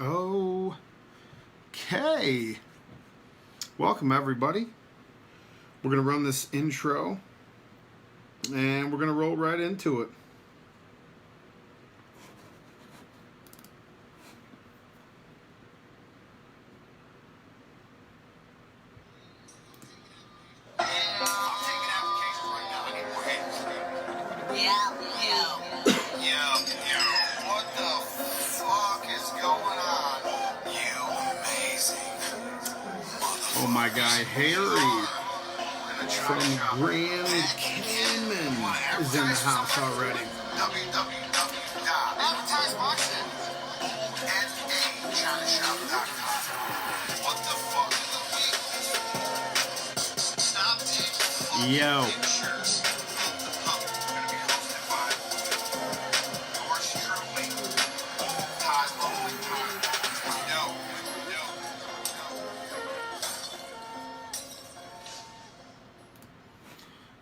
Okay. Welcome, everybody. We're going to run this intro, and we're going to roll right into it. Oh, my guy Harry from Grand Cayman is in the house already. NA-ChinaShop.com. What the fuck is the week? Yo.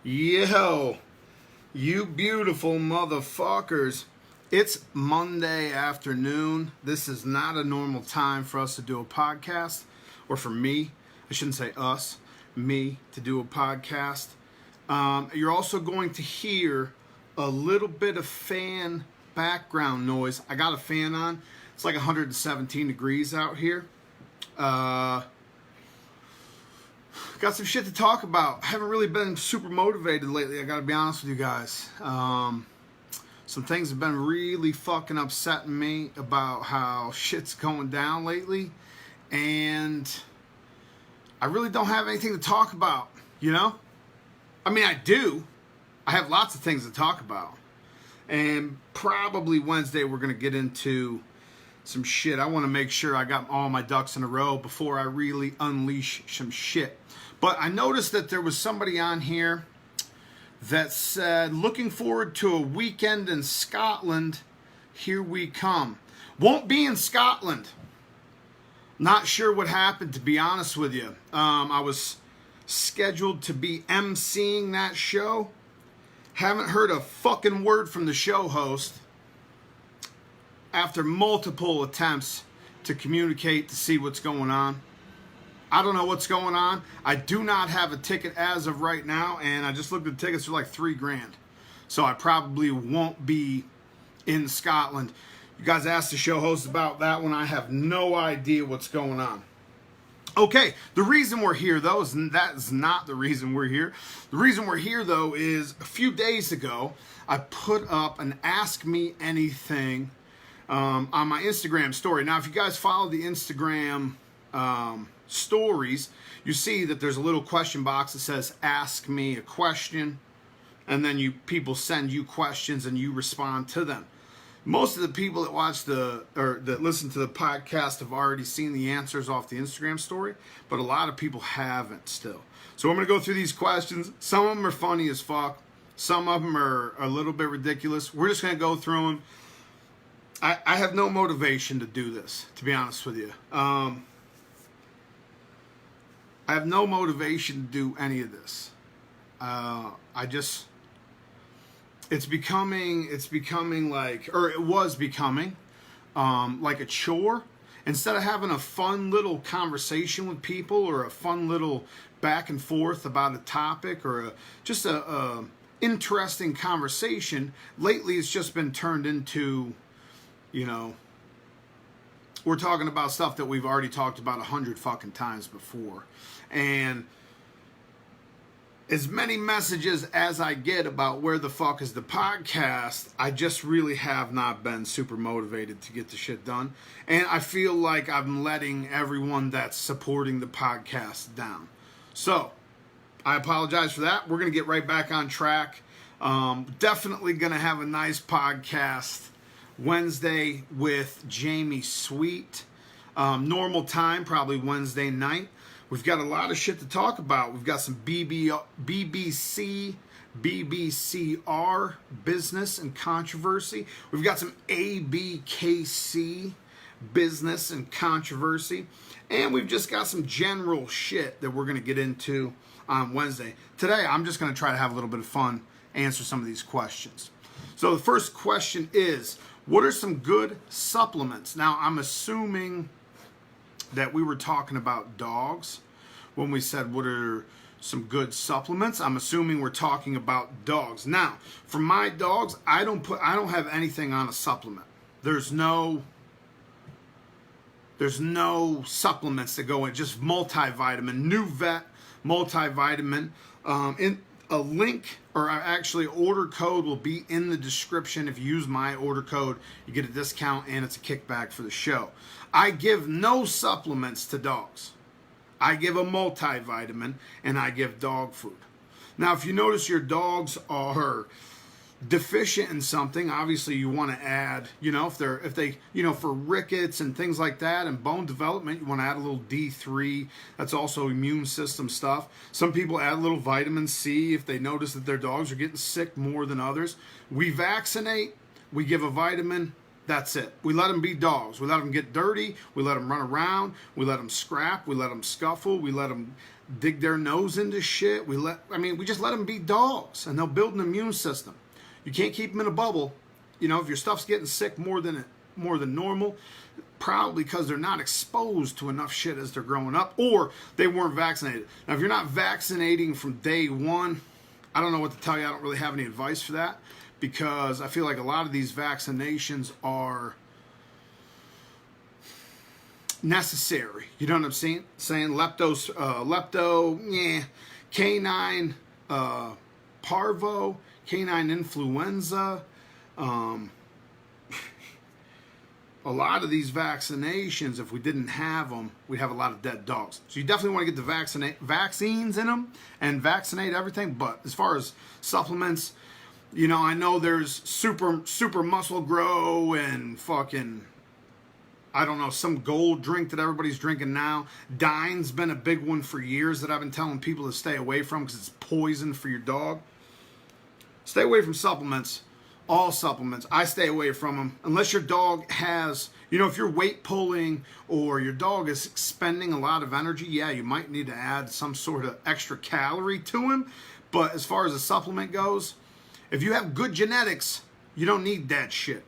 Yo, you beautiful motherfuckers. It's Monday afternoon. This is not a normal time for us to do a podcast, or for me, I shouldn't say us, me to do a podcast. You're also going to hear a little bit of fan background noise. I got a fan on. It's like 117 degrees out here. Got some shit to talk about. Haven't really been super motivated lately, I gotta be honest with you guys. Some things have been really fucking upsetting me about how shit's going down lately. And I really don't have anything to talk about, you know? I mean, I do. I have lots of things to talk about. And probably Wednesday we're gonna get into some shit. I want to make sure I got all my ducks in a row before I really unleash some shit. But I noticed that there was somebody on here that said, looking forward to a weekend in Scotland. Here we come. Won't be in Scotland. Not sure what happened, to be honest with you. I was scheduled to be emceeing that show. Haven't heard a fucking word from the show host after multiple attempts to communicate to see what's going on. I don't know what's going on. I do not have a ticket as of right now, and I just looked at the tickets for like $3,000. So I probably won't be in Scotland. You guys asked the show host about that one. I have no idea what's going on. Okay, the reason we're here, though, that is not the reason we're here. The reason we're here, though, is a few days ago, I put up an Ask Me Anything on my Instagram story. Now, if you guys follow the Instagram stories, you see that there's a little question box that says ask me a question, and then people send you questions and you respond to them. Most of the people that watch that listen to the podcast have already seen the answers off the Instagram story, but a lot of people haven't still. So I'm going to go through these questions. Some of them are funny as fuck. Some of them are a little bit ridiculous. We're just going to go through them. I have no motivation to do this, to be honest with you. I have no motivation to do any of this. It's becoming like, or it was becoming like a chore. Instead of having a fun little conversation with people, or a fun little back and forth about a topic, or just a interesting conversation, lately it's just been turned into, you know, we're talking about stuff that we've already talked about 100 fucking times before. And as many messages as I get about where the fuck is the podcast, I just really have not been super motivated to get the shit done. And I feel like I'm letting everyone that's supporting the podcast down. So, I apologize for that. We're going to get right back on track. Definitely going to have a nice podcast Wednesday with Jamie Sweet. Normal time, probably Wednesday night. We've got a lot of shit to talk about. We've got some BBCR business and controversy. We've got some ABKC business and controversy. And we've just got some general shit that we're going to get into on Wednesday. Today, I'm just going to try to have a little bit of fun, answer some of these questions. So the first question is, What are some good supplements? Now, I'm assuming that we were talking about dogs when we said what are some good supplements. I'm assuming we're talking about dogs. Now, for my dogs, I don't have anything on a supplement. There's no supplements that go in, just multivitamin, NUVET multivitamin. In a link, or actually order code, will be in the description. If you use my order code, you get a discount and it's a kickback for the show. I give no supplements to dogs. I give a multivitamin and I give dog food. Now, if you notice your dogs are deficient in something, obviously you want to add, if they for rickets and things like that and bone development, you want to add a little D3. That's also immune system stuff. Some people add a little vitamin C if they notice that their dogs are getting sick more than others. We vaccinate, we give a vitamin. That's it. We let them be dogs. We let them get dirty. We let them run around. We let them scrap. We let them scuffle. We let them dig their nose into shit. We just let them be dogs, and they'll build an immune system. You can't keep them in a bubble. If your stuff's getting sick more than normal, probably because they're not exposed to enough shit as they're growing up, or they weren't vaccinated. Now, if you're not vaccinating from day one, I don't know what to tell you. I don't really have any advice for that, because I feel like a lot of these vaccinations are necessary. You know what I'm saying? Lepto, canine parvo, canine influenza. A lot of these vaccinations, if we didn't have them, we'd have a lot of dead dogs. So you definitely want to get the vaccines in them and vaccinate everything. But as far as supplements, I know there's super muscle grow and fucking, I don't know, some gold drink that everybody's drinking now. Dine's been a big one for years that I've been telling people to stay away from because it's poison for your dog. Stay away from supplements. All supplements. I stay away from them. Unless your dog has, if you're weight pulling or your dog is expending a lot of energy, yeah, you might need to add some sort of extra calorie to him. But as far as a supplement goes, if you have good genetics, you don't need that shit.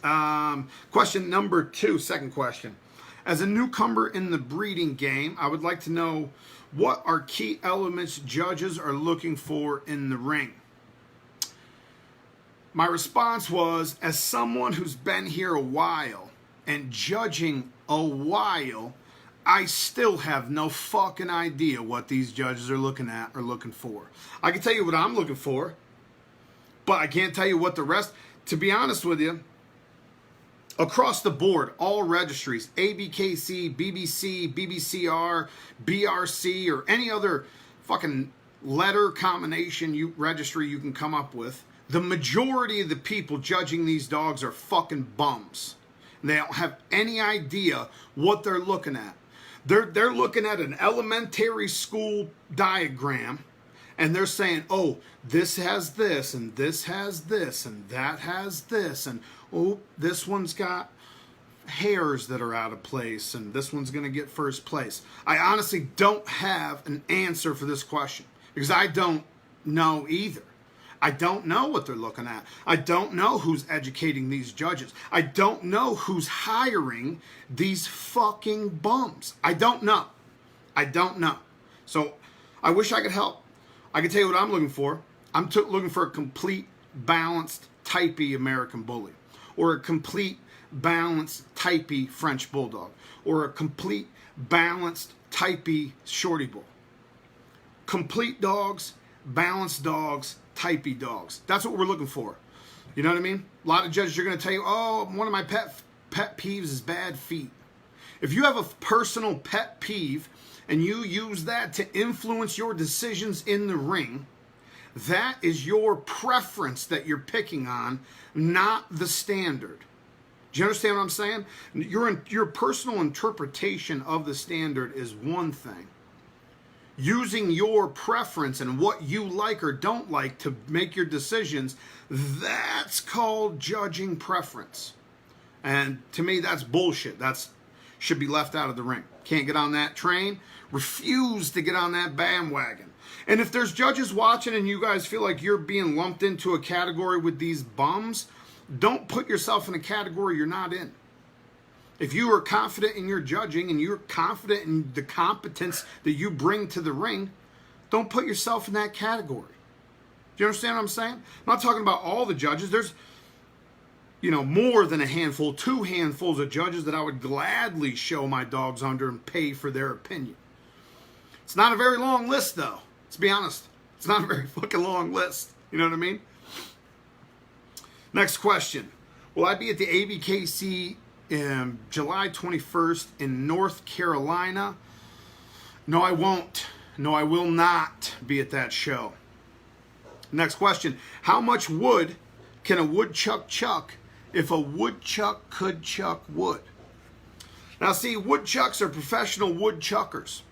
Question number 2, second question. As a newcomer in the breeding game, I would like to know what are key elements judges are looking for in the ring. My response was, as someone who's been here a while and judging a while, I still have no fucking idea what these judges are looking at or looking for. I can tell you what I'm looking for, but I can't tell you what the rest. To be honest with you, across the board, all registries, ABKC, BBC, BBCR, BRC, or any other fucking letter combination registry you can come up with, the majority of the people judging these dogs are fucking bums. They don't have any idea what they're looking at. They're looking at an elementary school diagram, and they're saying, oh, this has this, and this has this, and that has this, and oh, this one's got hairs that are out of place, and this one's going to get first place. I honestly don't have an answer for this question, because I don't know either. I don't know what they're looking at. I don't know who's educating these judges. I don't know who's hiring these fucking bums. I don't know. So I wish I could help. I can tell you what I'm looking for. I'm looking for a complete, balanced, typey American Bully, or a complete, balanced, typey French Bulldog, or a complete, balanced, typey Shorty Bull. Complete dogs, balanced dogs, typey dogs. That's what we're looking for. You know what I mean? A lot of judges are going to tell you, oh, one of my pet peeves is bad feet. If you have a personal pet peeve and you use that to influence your decisions in the ring, that is your preference that you're picking on, not the standard. Do you understand what I'm saying? Your personal interpretation of the standard is one thing. Using your preference and what you like or don't like to make your decisions, that's called judging preference. And to me, that's bullshit. That should be left out of the ring. Can't get on that train. Refuse to get on that bandwagon. And if there's judges watching and you guys feel like you're being lumped into a category with these bums, don't put yourself in a category you're not in. If you are confident in your judging and you're confident in the competence that you bring to the ring, don't put yourself in that category. Do you understand what I'm saying? I'm not talking about all the judges. There's, more than a handful, 2 handfuls of judges that I would gladly show my dogs under and pay for their opinion. It's not a very long list, though. Let's be honest. It's not a very fucking long list. You know what I mean? Next question. Will I be at the ABKC July 21st in North Carolina? No, I won't. No, I will not be at that show. Next question. How much wood can a woodchuck chuck if a woodchuck could chuck wood? Now, see, woodchucks are professional woodchuckers.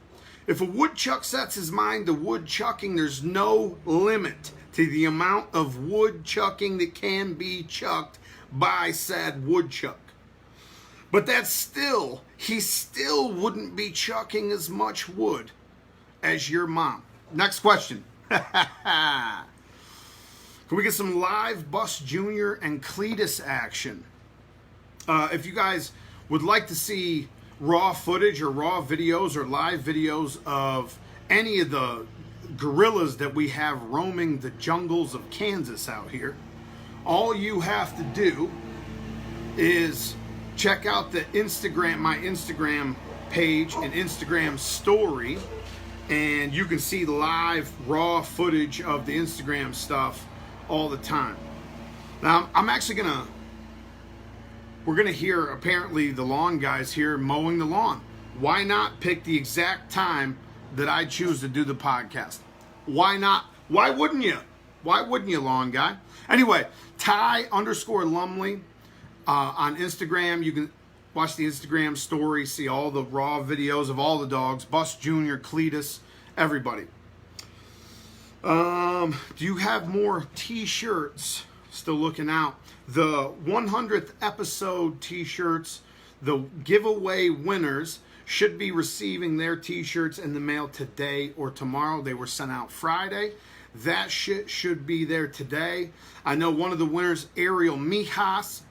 If a woodchuck sets his mind to woodchucking, there's no limit to the amount of woodchucking that can be chucked by said woodchuck. But he still wouldn't be chucking as much wood as your mom. Next question. Can we get some live Bus Junior and Cletus action? If you guys would like to see raw footage or raw videos or live videos of any of the gorillas that we have roaming the jungles of Kansas out here, all you have to do is check out my Instagram page and Instagram story, and you can see live raw footage of the Instagram stuff all the time. Now, we're gonna hear apparently the lawn guys here mowing the lawn. Why not pick the exact time that I choose to do the podcast? Why not? Why wouldn't you? Why wouldn't you, lawn guy? Anyway, Ty_Lumley on Instagram. You can watch the Instagram story, see all the raw videos of all the dogs, Bus Junior, Cletus, everybody. Do you have more t-shirts? Still looking out. The 100th episode t-shirts, the giveaway winners should be receiving their t-shirts in the mail today or tomorrow. They were sent out Friday. That shit should be there today. I know one of the winners, Ariel Mejijas.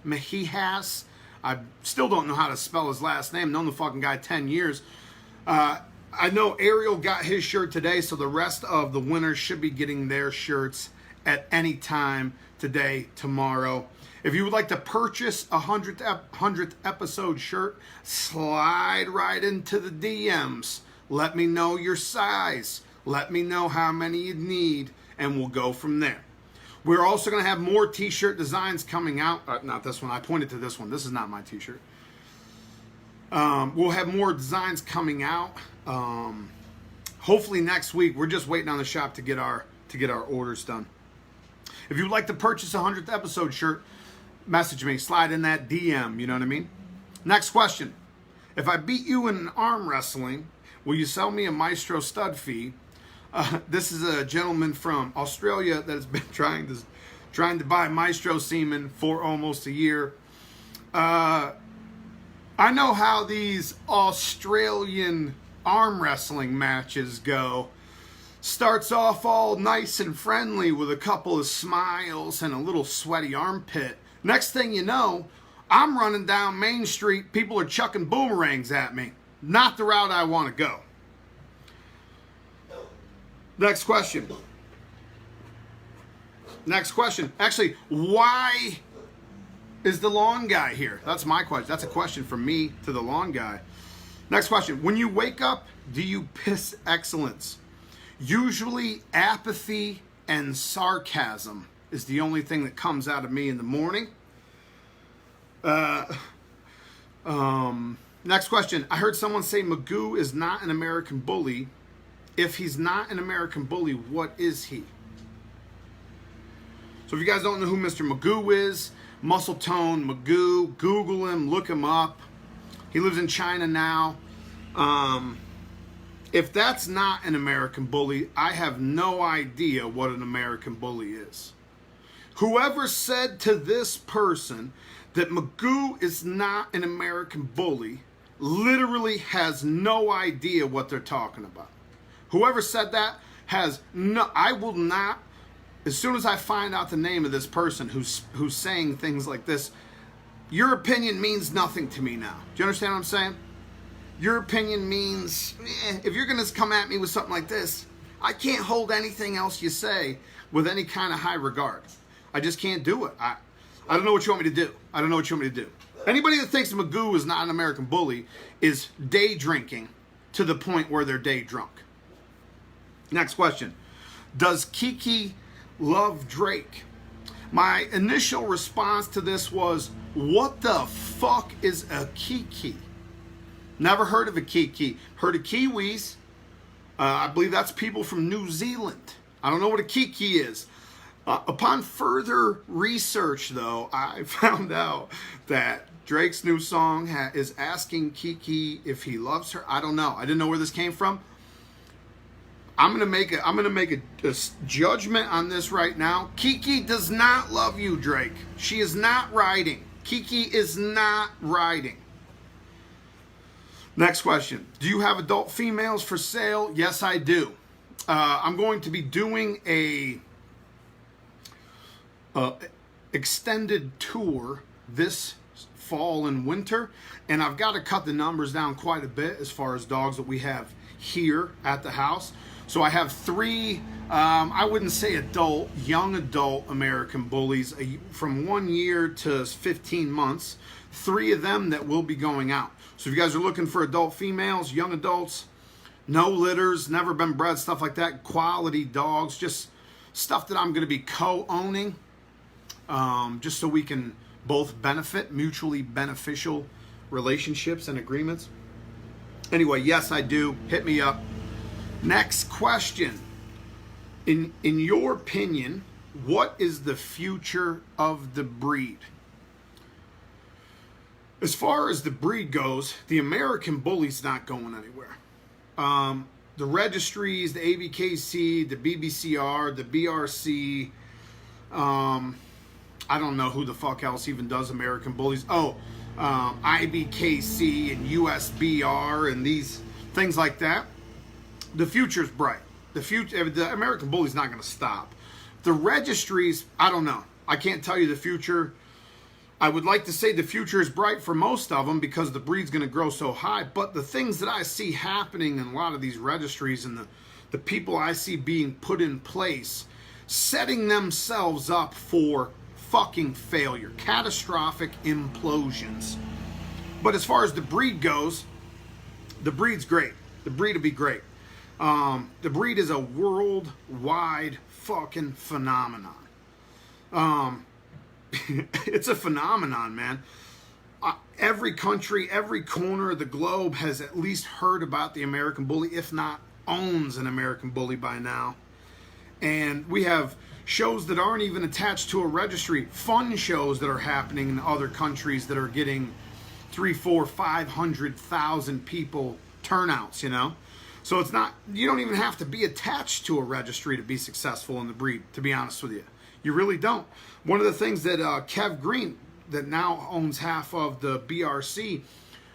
I still don't know how to spell his last name. Known the fucking guy 10 years. I know Ariel got his shirt today, so the rest of the winners should be getting their shirts at any time today, tomorrow. If you would like to purchase a 100th episode shirt, slide right into the DMs. Let me know your size. Let me know how many you need, and we'll go from there. We're also going to have more t-shirt designs coming out. Not this one. I pointed to this one. This is not my t-shirt. We'll have more designs coming out. Hopefully next week. We're just waiting on the shop to get our orders done. If you'd like to purchase a 100th episode shirt, message me. Slide in that DM. You know what I mean? Next question. If I beat you in arm wrestling, will you sell me a Maestro stud fee? This is a gentleman from Australia that has been trying to buy Maestro semen for almost a year. I know how these Australian arm wrestling matches go. Starts off all nice and friendly with a couple of smiles and a little sweaty armpit. Next thing you know, I'm running down Main Street. People are chucking boomerangs at me. Not the route I want to go. Next question. Actually, why is the lawn guy here? That's my question. That's a question from me to the lawn guy. Next question. When you wake up, do you piss excellence? Usually apathy and sarcasm is the only thing that comes out of me in the morning. Next question. I heard someone say Magoo is not an American bully. If he's not an American bully, what is he? So if you guys don't know who Mr. Magoo is, Muscle Tone Magoo, Google him, look him up. He lives in China now. If that's not an American bully, I have no idea what an American bully is. Whoever said to this person that Magoo is not an American bully literally has no idea what they're talking about. Whoever said that has no, I will not as soon as I find out the name of this person who's saying things like this, your opinion means nothing to me now. Do you understand what I'm saying? Your opinion means, if you're going to come at me with something like this, I can't hold anything else you say with any kind of high regard. I just can't do it. I don't know what you want me to do. I don't know what you want me to do. Anybody that thinks Magoo is not an American bully is day drinking to the point where they're day drunk. Next question. Does Kiki love Drake? My initial response to this was, what the fuck is a Kiki? Never heard of a Kiki. Heard of Kiwis. I believe that's people from New Zealand. I don't know what a Kiki is. Upon further research, though, I found out that Drake's new song is asking Kiki if he loves her. I don't know. I didn't know where this came from. I'm gonna make a judgment on this right now. Kiki does not love you, Drake. She is not riding. Kiki is not riding. Next question. Do you have adult females for sale? Yes, I do. I'm going to be doing a extended tour this fall and winter, and I've got to cut the numbers down quite a bit as far as dogs that we have here at the house. So I have 3, I wouldn't say adult, young adult American bullies from 1 year to 15 months. 3 of them that will be going out. So if you guys are looking for adult females, young adults, no litters, never been bred, stuff like that, quality dogs, just stuff that I'm going to be co-owning, just so we can both benefit, mutually beneficial relationships and agreements. Anyway, yes, I do. Hit me up. Next question. In your opinion, what is the future of the breed? As far as the breed goes, the American Bully's not going anywhere. The registries, the ABKC, the BBCR, the BRC, I don't know who the fuck else even does American Bullies. IBKC and USBR and these things like that. The future's bright. The American Bully's not going to stop. The registries, I don't know. I can't tell you the future. I would like to say the future is bright for most of them because the breed's going to grow so high. But the things that I see happening in a lot of these registries and the people I see being put in place, setting themselves up for fucking failure, catastrophic implosions. But as far as the breed goes, the breed's great. The breed will be great. The breed is a worldwide fucking phenomenon. It's a phenomenon, man. Every country, every corner of the globe has at least heard about the American Bully, if not owns an American Bully by now. And we have shows that aren't even attached to a registry, fun shows that are happening in other countries that are getting 300,000, 400,000, 500,000 people turnouts, you know? So it's not, you don't even have to be attached to a registry to be successful in the breed, to be honest with you. You really don't. One of the things that Kev Green, that now owns half of the BRC,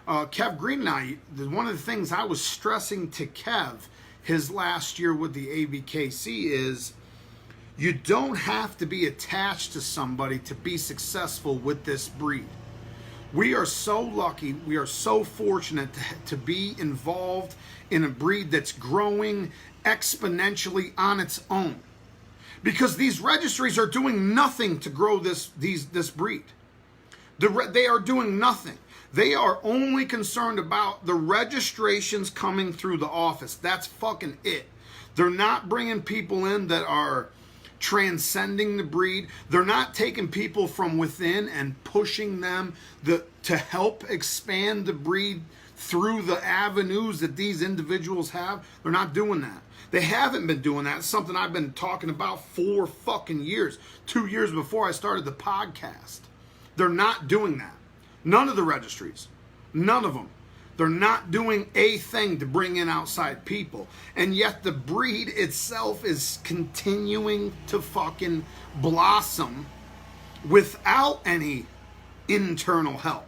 Kev Green and I, one of the things I was stressing to Kev his last year with the ABKC is you don't have to be attached to somebody to be successful with this breed. We are so lucky, we are so fortunate to be involved in a breed that's growing exponentially on its own. Because these registries are doing nothing to grow this breed. They are doing nothing. They are only concerned about the registrations coming through the office. That's fucking it. They're not bringing people in that are transcending the breed. They're not taking people from within and pushing them to help expand the breed through the avenues that these individuals have. They're not doing that. They haven't been doing that. It's something I've been talking about for fucking years. 2 years before I started the podcast. They're not doing that. None of the registries. None of them. They're not doing a thing to bring in outside people. And yet the breed itself is continuing to fucking blossom without any internal help.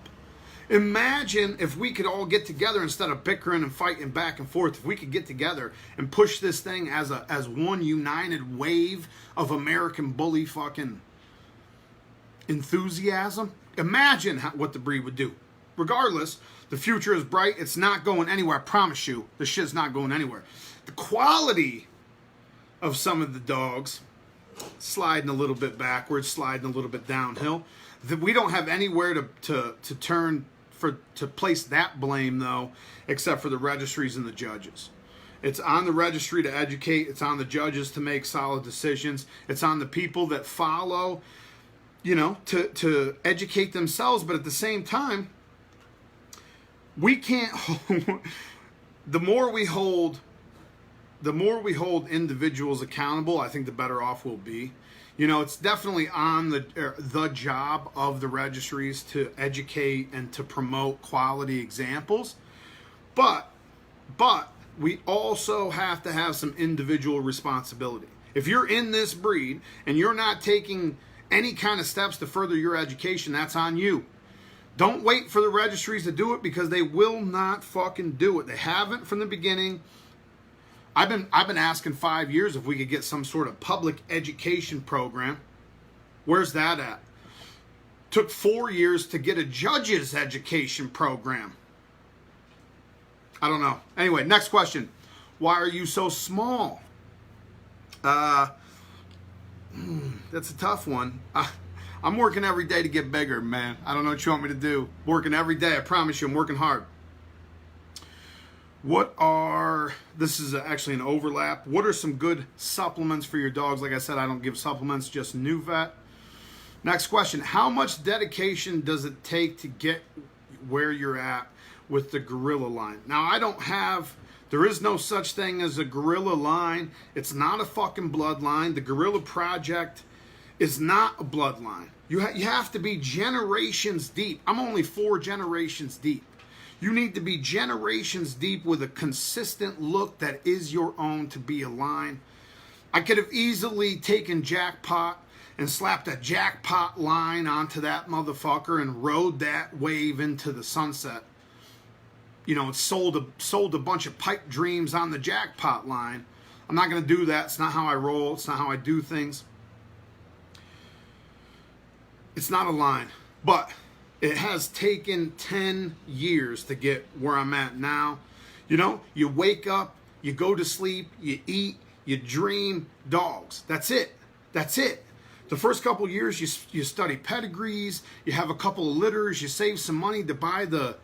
Imagine if we could all get together instead of bickering and fighting back and forth. If we could get together and push this thing as one united wave of American bully fucking enthusiasm. Imagine what the breed would do. Regardless, the future is bright. It's not going anywhere. I promise you, the shit's not going anywhere. The quality of some of the dogs sliding a little bit backwards, sliding a little bit downhill. We don't have anywhere to turn to place that blame, though, except for the registries and the judges. It's on the registry to educate. It's on the judges to make solid decisions. It's on the people that follow, you know, to educate themselves. But at the same time, we can't the more we hold individuals accountable, I think the better off we'll be. You know, it's definitely on the job of the registries to educate and to promote quality examples. But we also have to have some individual responsibility. If you're in this breed and you're not taking any kind of steps to further your education, that's on you. Don't wait for the registries to do it, because they will not fucking do it. They haven't from the beginning. I've been asking 5 years if we could get some sort of public education program. Where's that at? Took 4 years to get a judge's education program. I don't know. Anyway, next question. Why are you so small? That's a tough one. I'm working every day to get bigger, man. I don't know what you want me to do. Working every day. I promise you, I'm working hard. This is actually an overlap. What are some good supplements for your dogs? Like I said, I don't give supplements, just NUVET. Next question. How much dedication does it take to get where you're at with the gorilla line? Now, there is no such thing as a gorilla line. It's not a fucking bloodline. The Gorilla Project is not a bloodline. You have to be generations deep. I'm only 4 generations deep. You need to be generations deep with a consistent look that is your own to be a line. I could have easily taken Jackpot and slapped a Jackpot line onto that motherfucker and rode that wave into the sunset. You know, it sold a bunch of pipe dreams on the Jackpot line. I'm not going to do that. It's not how I roll. It's not how I do things. It's not a line. But it has taken 10 years to get where I'm at now. You know, you wake up, you go to sleep, you eat, you dream dogs. That's it. That's it. The first couple of years, you study pedigrees, you have a couple of litters, you save some money to buy the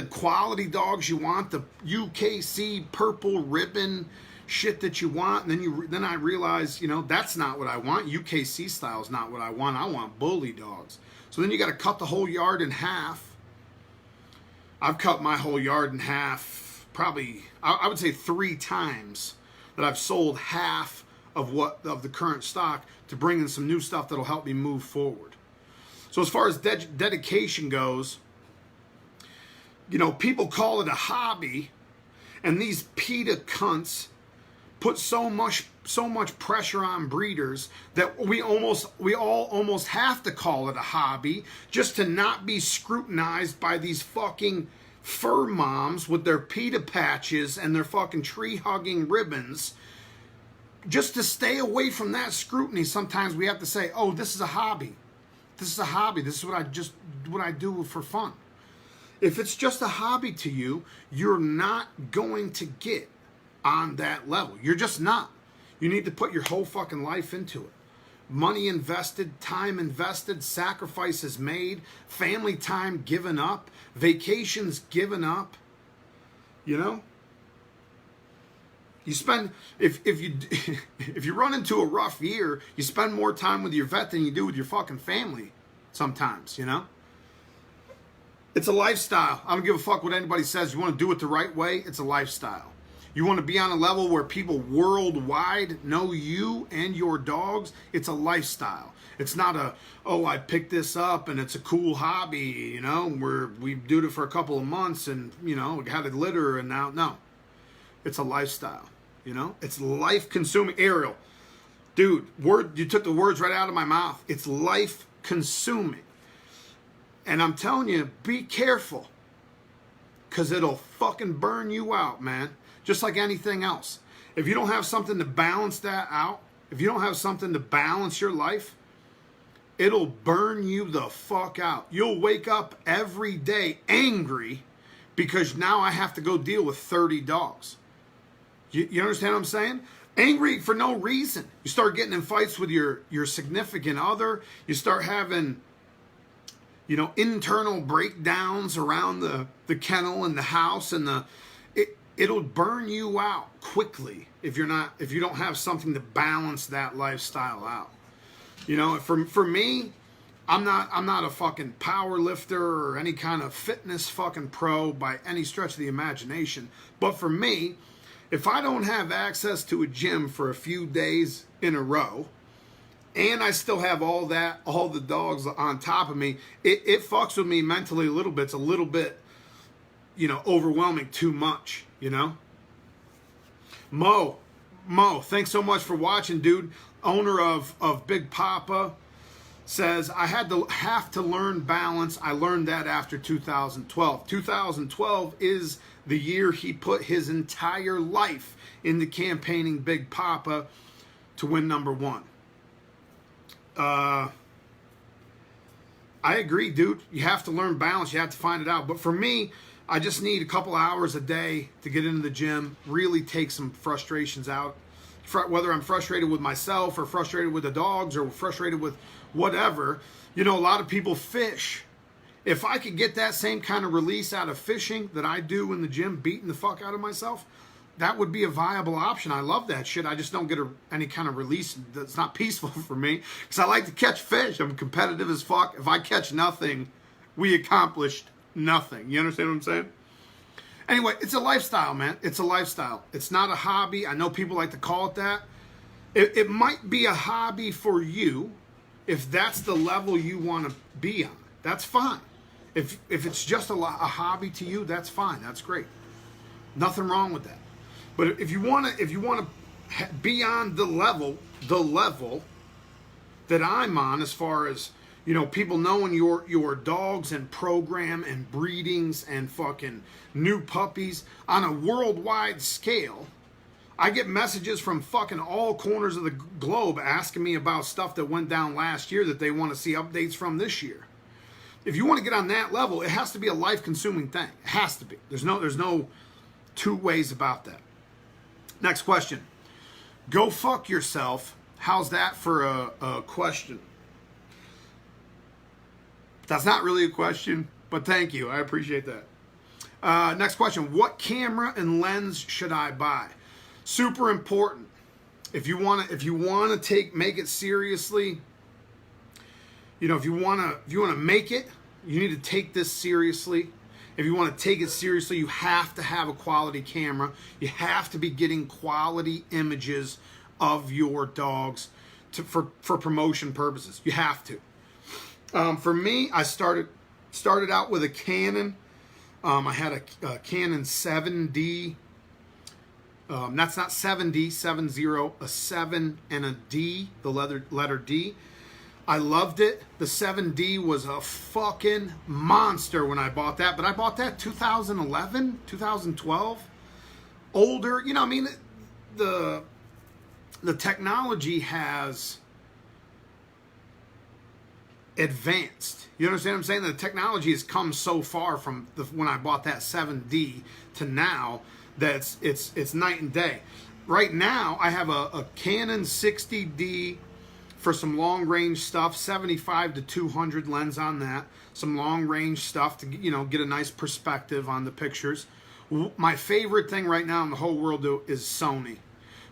quality dogs you want, the UKC purple ribbon shit that you want, and then I realized, you know, that's not what I want. UKC style is not what I want. I want bully dogs. So then you got to cut the whole yard in half. I've cut my whole yard in half probably, I would say 3 times that I've sold half of the current stock to bring in some new stuff that'll help me move forward. So as far as dedication goes, you know, people call it a hobby, and these PETA cunts put so much pressure on breeders that we all almost have to call it a hobby just to not be scrutinized by these fucking fur moms with their PETA patches and their fucking tree-hugging ribbons. Just to stay away from that scrutiny, sometimes we have to say, oh, this is a hobby. This is a hobby. This is what I do for fun. If it's just a hobby to you, you're not going to get on that level. You're just not. You need to put your whole fucking life into it. Money invested, time invested, sacrifices made, family time given up, vacations given up. You know? You spend, if you run into a rough year, you spend more time with your vet than you do with your fucking family sometimes, you know? It's a lifestyle. I don't give a fuck what anybody says. You want to do it the right way, it's a lifestyle. You want to be on a level where people worldwide know you and your dogs, it's a lifestyle. It's not I picked this up and it's a cool hobby, you know, we did it for a couple of months and, you know, we had a litter and now, no. It's a lifestyle, you know? It's life-consuming. Ariel, dude, you took the words right out of my mouth. It's life-consuming. And I'm telling you, be careful, because it'll fucking burn you out, man. Just like anything else. If you don't have something to balance that out, if you don't have something to balance your life, it'll burn you the fuck out. You'll wake up every day angry because now I have to go deal with 30 dogs. You understand what I'm saying? Angry for no reason. You start getting in fights with your significant other. You start having, internal breakdowns around the kennel and the house, and it'll burn you out quickly if you don't have something to balance that lifestyle out. For me, I'm not a fucking power lifter or any kind of fitness fucking pro by any stretch of the imagination. But for me, if I don't have access to a gym for a few days in a row, and I still have all the dogs on top of me, it fucks with me mentally a little bit. It's a little bit, overwhelming, too much, Mo, thanks so much for watching, dude. Owner of Big Papa says, I have to learn balance. I learned that after 2012. 2012 is the year he put his entire life into campaigning Big Papa to win #1. I agree, dude. You have to learn balance. You have to find it out. But for me, I just need a couple hours a day to get into the gym, really take some frustrations out. Whether I'm frustrated with myself or frustrated with the dogs or frustrated with whatever. A lot of people fish. If I could get that same kind of release out of fishing that I do in the gym, beating the fuck out of myself, that would be a viable option. I love that shit. I just don't get any kind of release that's not peaceful for me, because I like to catch fish. I'm competitive as fuck. If I catch nothing, we accomplished nothing. You understand what I'm saying? Anyway, it's a lifestyle, man. It's a lifestyle. It's not a hobby. I know people like to call it that. It might be a hobby for you if that's the level you want to be on. That's fine. If it's just a hobby to you, that's fine. That's great. Nothing wrong with that. But if you want to be on the level that I'm on, as far as people knowing your dogs and program and breedings and fucking new puppies on a worldwide scale, I get messages from fucking all corners of the globe asking me about stuff that went down last year that they want to see updates from this year. If you want to get on that level, it has to be a life-consuming thing. It has to be. There's no two ways about that. Next question. Go fuck yourself. How's that for a question? That's not really a question, but thank you. I appreciate that. Next question. What camera and lens should I buy? Super important. If you want to make it seriously, if you want to make it, you need to take this seriously. If you want to take it seriously, you have to have a quality camera. You have to be getting quality images of your dogs for promotion purposes. You have to. For me, I started out with a Canon. I had a Canon 7D. That's not 7D, 70, a 7 and a D, the letter D. I loved it. The 7D was a fucking monster when I bought that. But I bought that 2011, 2012. Older. The technology has advanced. You understand what I'm saying? The technology has come so far from when I bought that 7D to now that it's night and day. Right now, I have a Canon 60D for some long-range stuff, 75 to 200 lens on that. Some long-range stuff to get a nice perspective on the pictures. My favorite thing right now in the whole world is Sony.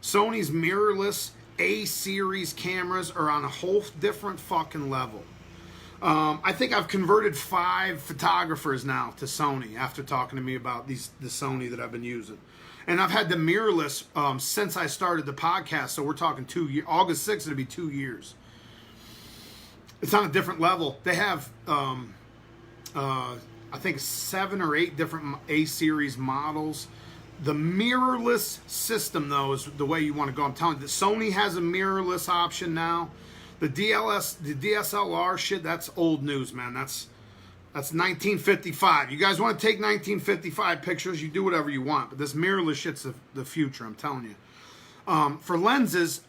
Sony's mirrorless A-series cameras are on a whole different fucking level. I think I've converted 5 photographers now to Sony after talking to me about the Sony that I've been using. And I've had the mirrorless since I started the podcast, so we're talking 2 years. August 6th, it'll be 2 years. It's on a different level. They have, I think, 7 or 8 different A-series models. The mirrorless system, though, is the way you want to go. I'm telling you, that Sony has a mirrorless option now. The DSLR shit, that's old news, man. That's That's 1955. You guys want to take 1955 pictures, you do whatever you want. But this mirrorless shit's the future, I'm telling you. For lenses,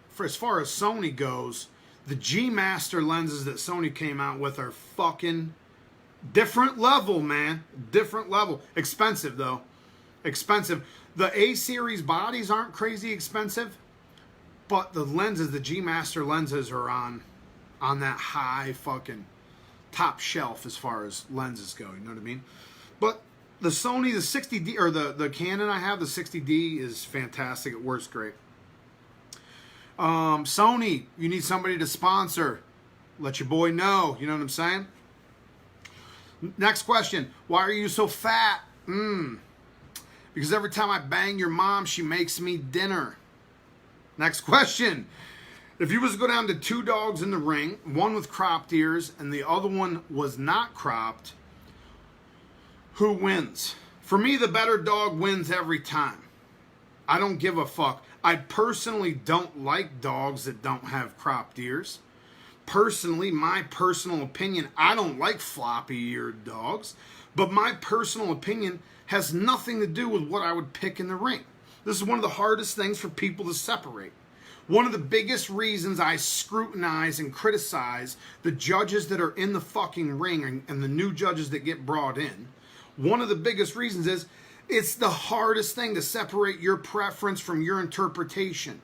for as far as Sony goes, the G Master lenses that Sony came out with are fucking different level, man. Different level. Expensive, though. Expensive. The A-series bodies aren't crazy expensive, but the lenses, the G Master lenses, are on that high fucking top shelf as far as lenses go. You know what I mean? But the Sony, the 60D, or the Canon I have, the 60D, is fantastic. It works great. Sony, you need somebody to sponsor. Let your boy know. You know what I'm saying? Next question. Why are you so fat? Because every time I bang your mom, she makes me dinner. Next question. If you was to go down to 2 dogs in the ring, one with cropped ears and the other one was not cropped, who wins? For me, the better dog wins every time. I don't give a fuck. I personally don't like dogs that don't have cropped ears. Personally, my personal opinion, I don't like floppy-eared dogs. But my personal opinion has nothing to do with what I would pick in the ring. This is one of the hardest things for people to separate. One of the biggest reasons I scrutinize and criticize the judges that are in the fucking ring and the new judges that get brought in, one of the biggest reasons is it's the hardest thing to separate your preference from your interpretation.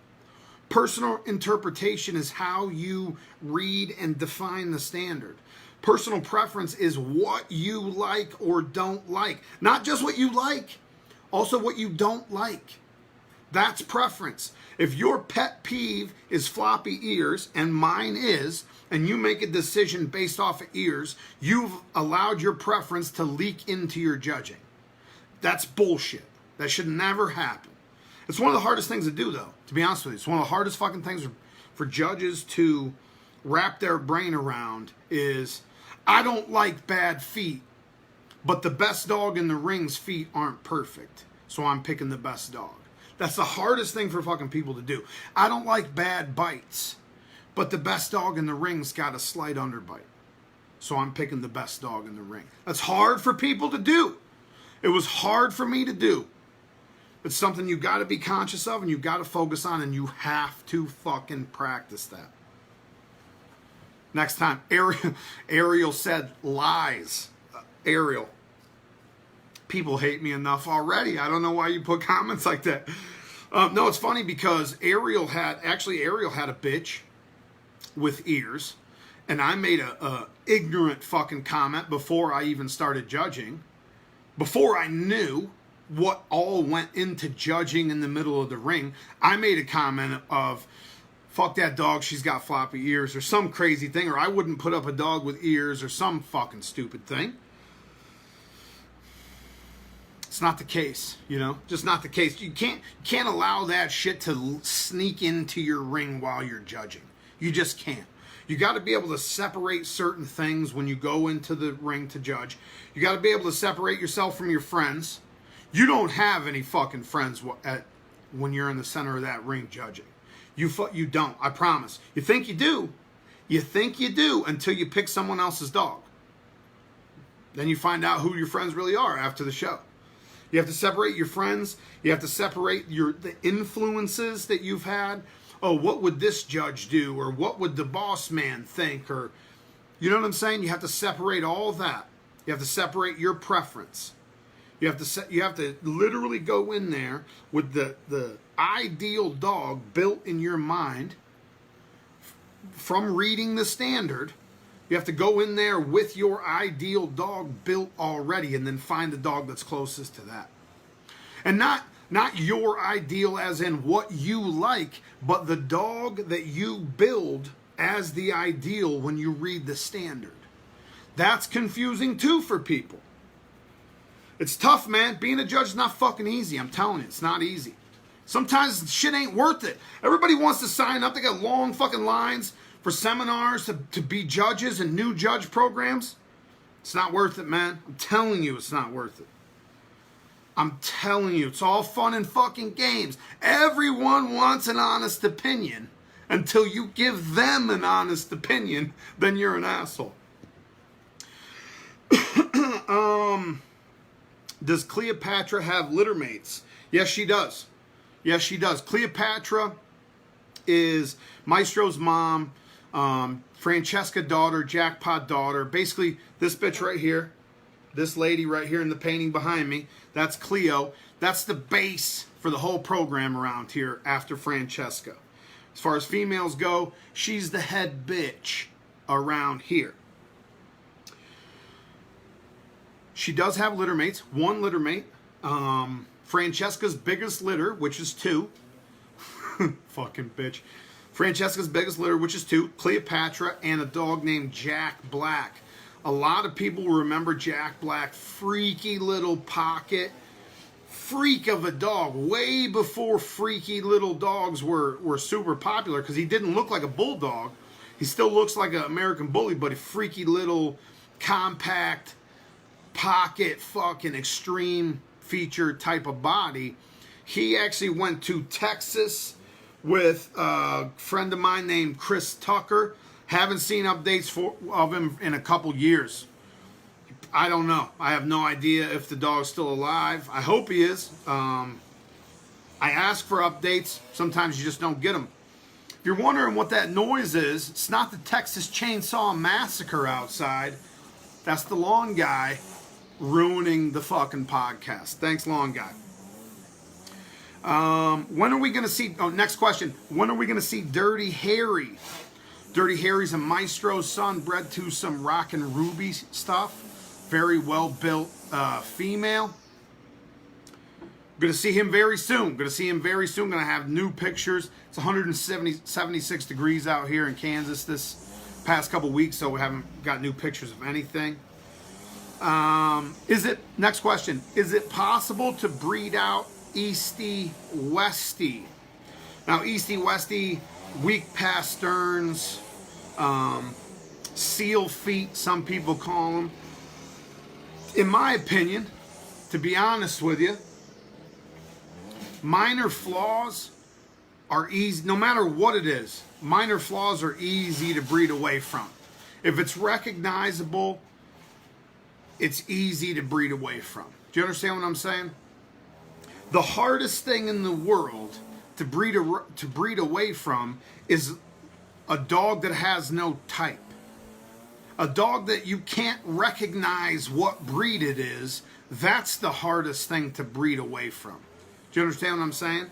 Personal interpretation is how you read and define the standard. Personal preference is what you like or don't like. Not just what you like, also what you don't like. That's preference. If your pet peeve is floppy ears, and mine is, and you make a decision based off of ears, you've allowed your preference to leak into your judging. That's bullshit. That should never happen. It's one of the hardest things to do, though, to be honest with you. It's one of the hardest fucking things for judges to wrap their brain around is, I don't like bad feet, but the best dog in the ring's feet aren't perfect, so I'm picking the best dog. That's the hardest thing for fucking people to do. I don't like bad bites, but the best dog in the ring's got a slight underbite, so I'm picking the best dog in the ring. That's hard for people to do. It was hard for me to do. It's something you got to be conscious of and you got to focus on, and you have to fucking practice that. Next time, Ariel said lies. Ariel. People hate me enough already. I don't know why you put comments like that. No, it's funny because Ariel had a bitch with ears, and I made a ignorant fucking comment before I even started judging, before I knew what all went into judging in the middle of the ring. I made a comment of, fuck that dog, she's got floppy ears, or some crazy thing, or I wouldn't put up a dog with ears, or some fucking stupid thing. It's not the case, you know? Just not the case. You can't allow that shit to sneak into your ring while you're judging. You just can't. You got to be able to separate certain things when you go into the ring to judge. You got to be able to separate yourself from your friends. You don't have any fucking friends when you're in the center of that ring judging. You don't, I promise. You think you do. You think you do until you pick someone else's dog. Then you find out who your friends really are after the show. You have to separate your friends. You have to separate the influences that you've had. Oh, what would this judge do? Or what would the boss man think? Or, you know what I'm saying? You have to separate all that. You have to separate your preference. You have to literally go in there with the ideal dog built in your mind from reading the standard. You have to go in there with your ideal dog built already, and then find the dog that's closest to that. And not your ideal as in what you like, but the dog that you build as the ideal when you read the standard. That's confusing too for people. It's tough, man. Being a judge is not fucking easy. I'm telling you, it's not easy. Sometimes shit ain't worth it. Everybody wants to sign up. They got long fucking lines for seminars to be judges and new judge programs. It's not worth it, man. I'm telling you, it's not worth it. I'm telling you, it's all fun and fucking games. Everyone wants an honest opinion until you give them an honest opinion, then you're an asshole. Does Cleopatra have litter mates? Yes, she does. Yes, she does. Cleopatra is Maestro's mom, Francesca daughter, Jackpot daughter. Basically, this bitch right here, this lady right here in the painting behind me, that's Cleo. That's the base for the whole program around here after Francesca. As far as females go, she's the head bitch around here. She does have litter mates. One litter mate. Francesca's biggest litter, which is 2. Fucking bitch. Francesca's biggest litter, which is 2. Cleopatra and a dog named Jack Black. A lot of people remember Jack Black. Freaky little pocket. Freak of a dog. Way before freaky little dogs were super popular, because he didn't look like a bulldog. He still looks like an American bully, but a freaky little compact pocket fucking extreme feature type of body. He actually went to Texas with a friend of mine named Chris Tucker. Haven't seen updates of him in a couple years. I don't know. I have no idea if the dog's still alive. I hope he is. I ask for updates. Sometimes you just don't get them. If you're wondering what that noise is, it's not the Texas Chainsaw Massacre outside. That's the lawn guy ruining the fucking podcast. Thanks, lawn guy. When are we going to see... Oh, next question. When are we going to see Dirty Harry? Dirty Harry's a Maestro's son, bred to some rockin' ruby stuff. Very well-built female. Going to see him very soon. Going to have new pictures. It's 176 degrees out here in Kansas this past couple weeks, so we haven't got new pictures of anything. Next question. Is it possible to breed out Easty Westy? Now, Easty Westy, weak pasterns, seal feet, some people call them. In my opinion, to be honest with you, minor flaws are easy, no matter what it is. Minor flaws are easy to breed away from. If it's recognizable, it's easy to breed away from. Do you understand what I'm saying? The hardest thing in the world to breed away from is a dog that has no type. A dog that you can't recognize what breed it is. That's the hardest thing to breed away from. Do you understand what I'm saying?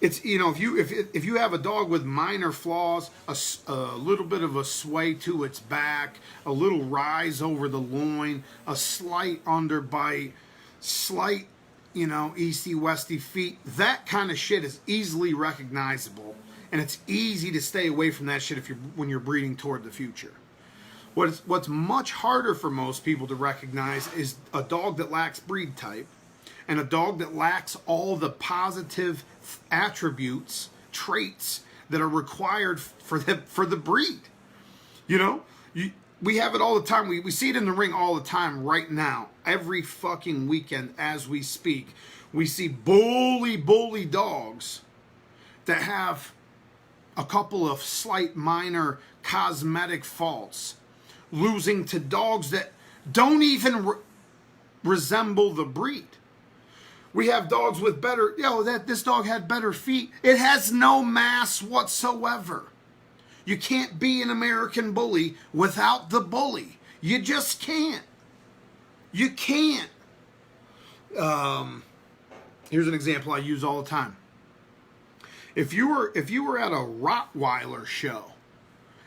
It's, you know, if you have a dog with minor flaws, a little bit of a sway to its back, a little rise over the loin, a slight underbite, slight, you know, easty westy feet, that kind of shit is easily recognizable, and it's easy to stay away from that shit when you're breeding toward the future. What's much harder for most people to recognize is a dog that lacks breed type, and a dog that lacks all the positive attributes, traits that are required for the breed. You know, we have it all the time. We see it in the ring all the time right now. Every fucking weekend as we speak, we see bully dogs that have a couple of slight minor cosmetic faults, losing to dogs that don't even resemble the breed. We have dogs with better, this dog had better feet. It has no mass whatsoever. You can't be an American bully without the bully. You just can't. You can't. Here's an example I use all the time. If you were at a Rottweiler show,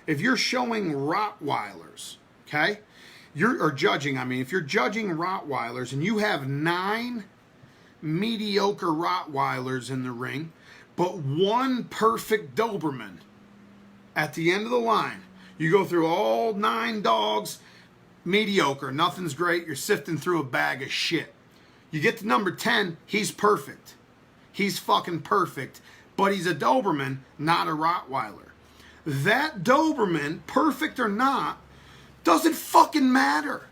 if you're showing Rottweilers, okay, if you're judging Rottweilers and you have 9 mediocre Rottweilers in the ring, but 1 perfect Doberman at the end of the line, you go through all 9 dogs, mediocre, nothing's great, you're sifting through a bag of shit. You get to number 10, he's perfect. He's fucking perfect, but he's a Doberman, not a Rottweiler. That Doberman, perfect or not, doesn't fucking matter.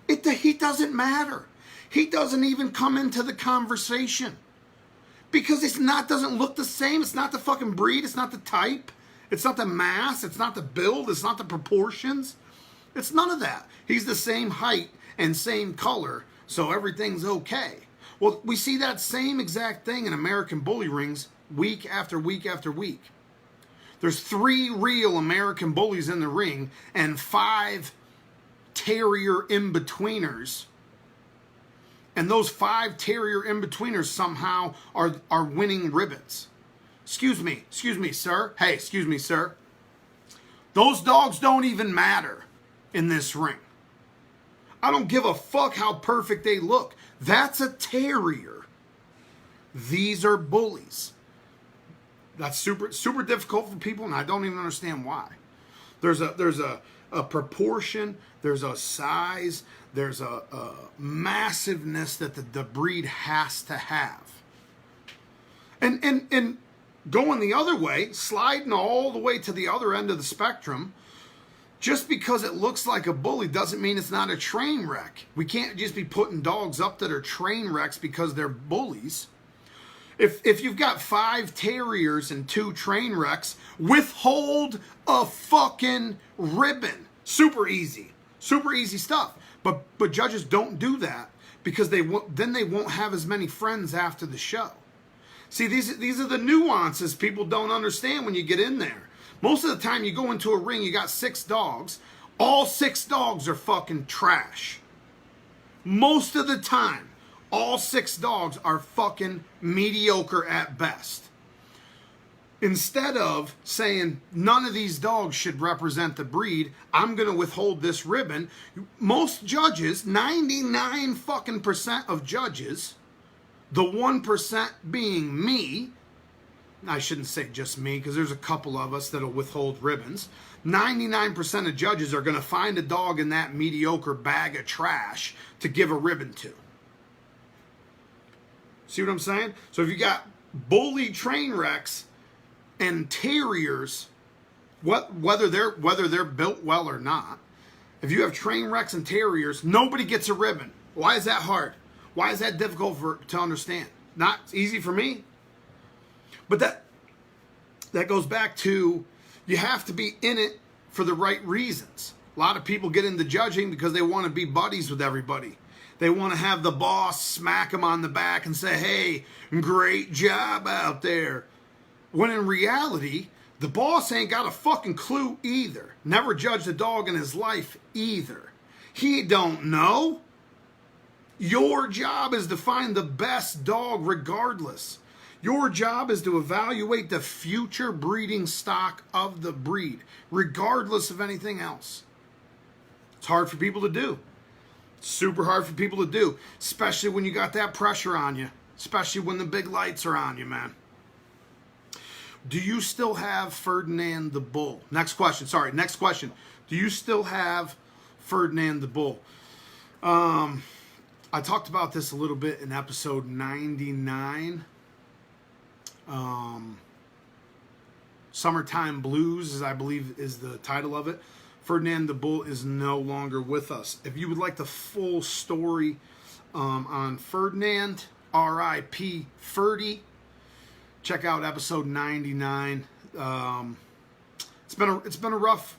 He doesn't matter. He doesn't even come into the conversation because doesn't look the same. It's not the fucking breed. It's not the type. It's not the mass. It's not the build. It's not the proportions. It's none of that. He's the same height and same color, so everything's okay. Well, we see that same exact thing in American bully rings week after week after week. There's 3 real American bullies in the ring and 5 terrier in-betweeners. And those 5 terrier in-betweeners somehow are winning ribbons. Excuse me, sir. Hey, excuse me, sir. Those dogs don't even matter in this ring. I don't give a fuck how perfect they look. That's a terrier. These are bullies. That's super difficult for people, and I don't even understand why. There's a proportion, there's a size, there's a massiveness that the breed has to have. And going the other way, sliding all the way to the other end of the spectrum, just because it looks like a bully doesn't mean it's not a train wreck. We can't just be putting dogs up that are train wrecks because they're bullies. If you've got 5 terriers and 2 train wrecks, withhold a fucking ribbon. Super easy stuff. But judges don't do that because then they won't have as many friends after the show. See, these are the nuances people don't understand when you get in there. Most of the time you go into a ring, you got 6 dogs. All 6 dogs are fucking trash. Most of the time, all 6 dogs are fucking mediocre at best. Instead of saying none of these dogs should represent the breed, I'm going to withhold this ribbon. Most judges, 99 fucking % of judges, the 1% being me, I shouldn't say just me because there's a couple of us that'll withhold ribbons. 99% of judges are going to find a dog in that mediocre bag of trash to give a ribbon to. See what I'm saying? So if you got bully train wrecks and terriers, whether they're built well or not, if you have train wrecks and terriers, nobody gets a ribbon. Why is that hard? Why is that difficult to understand? Not easy for me. But that goes back to you have to be in it for the right reasons. A lot of people get into judging because they want to be buddies with everybody. They want to have the boss smack them on the back and say, hey, great job out there. When in reality, the boss ain't got a fucking clue either. Never judged a dog in his life either. He don't know. Your job is to find the best dog regardless. Your job is to evaluate the future breeding stock of the breed, regardless of anything else. It's hard for people to do. Super hard for people to do, especially when you got that pressure on you, especially when the big lights are on you, man. Do you still have Ferdinand the Bull? Next question. Do you still have Ferdinand the Bull? I talked about this a little bit in episode 99. Summertime Blues, I believe is the title of it. Ferdinand the Bull is no longer with us. If you would like the full story on Ferdinand, R.I.P. Ferdy, check out episode 99. It's been a rough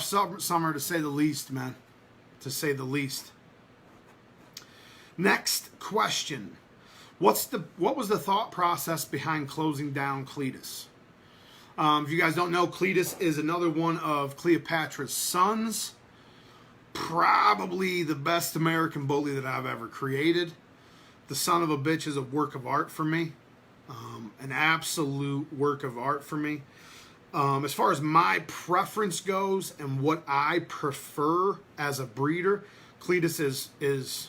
summer to say the least, man. To say the least. Next question. What was the thought process behind closing down Cletus? If you guys don't know, Cletus is another one of Cleopatra's sons. Probably the best American bully that I've ever created. The son of a bitch is a work of art for me. An absolute work of art for me. As far as my preference goes and what I prefer as a breeder, Cletus is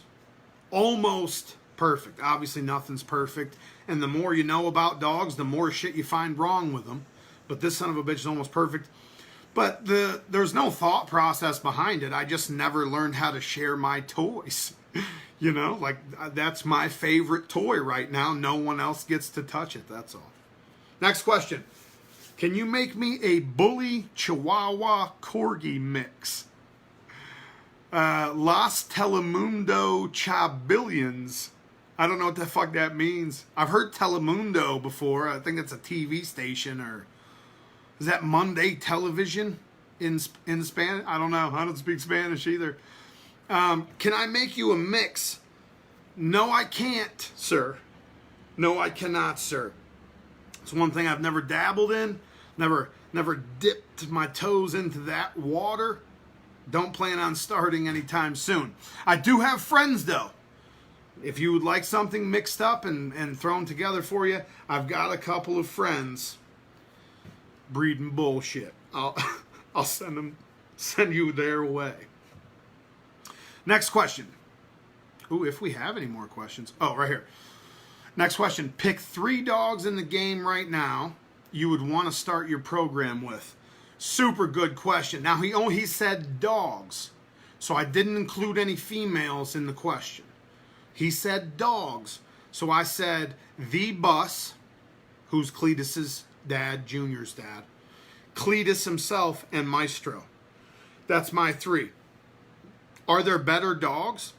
almost perfect. Obviously, nothing's perfect. And the more you know about dogs, the more shit you find wrong with them. But this son of a bitch is almost perfect. But there's no thought process behind it. I just never learned how to share my toys. You know, like that's my favorite toy right now. No one else gets to touch it. That's all. Next question. Can you make me a bully Chihuahua Corgi mix? Los Telemundo Chabillions. I don't know what the fuck that means. I've heard Telemundo before. I think that's a TV station, or is that Monday Television? in Spanish. I don't know. I don't speak Spanish either. Can I make you a mix? No, I can't, sir. No, I cannot, sir. It's one thing I've never dabbled in. Never dipped my toes into that water. Don't plan on starting anytime soon. I do have friends, though. If you would like something mixed up and thrown together for you, I've got a couple of friends breeding bullshit. I'll send you their way. Next question. Ooh, if we have any more questions. Oh, right here. Next question. Pick 3 dogs in the game right now you would want to start your program with. Super good question. Now, he said dogs, so I didn't include any females in the question. He said dogs, so I said the Bus, who's Cletus's dad, Junior's dad, Cletus himself, and Maestro. That's my 3. Are there better dogs?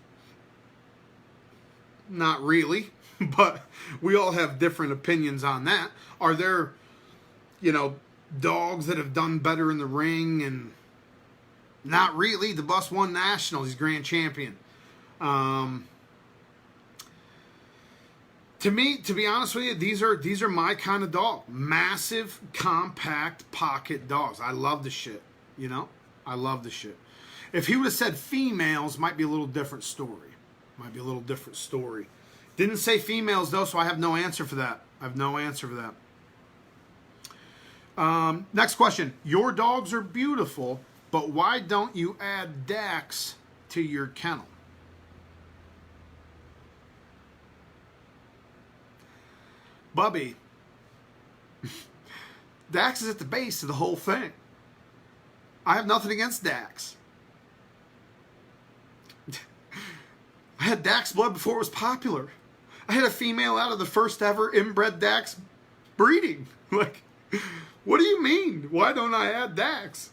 Not really, but we all have different opinions on that. Are there, dogs that have done better in the ring? And not really. The Bus won nationals. He's grand champion. To me, to be honest with you, these are my kind of dog. Massive, compact pocket dogs. I love the shit. I love the shit. If he would have said females, might be a little different story. Didn't say females, though, so I have no answer for that. Next question. Your dogs are beautiful, but why don't you add Dax to your kennel? Bubby, Dax is at the base of the whole thing. I have nothing against Dax. I had Dax blood before it was popular. I had a female out of the first ever inbred Dax breeding. Like, what do you mean? Why don't I add Dax?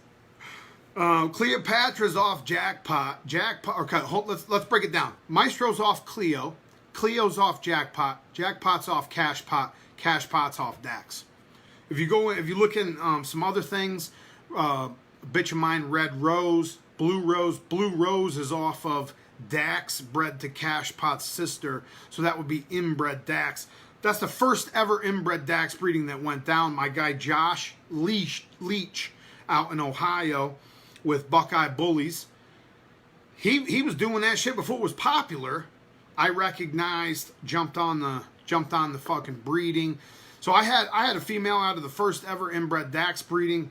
Cleopatra's off Jackpot. Okay, let's break it down. Maestro's off Cleo. Cleo's off Jackpot. Jackpot's off Cashpot. Cashpot's off Dax. If you look in some other things, bitch of mine, Red Rose, Blue Rose. Blue Rose is off of Dax, bred to Cashpot's sister, so that would be inbred Dax. That's the first ever inbred Dax breeding that went down. My guy Josh Leach out in Ohio with Buckeye Bullies. He was doing that shit before it was popular. I recognized, jumped on the fucking breeding. So I had a female out of the first ever inbred Dax breeding.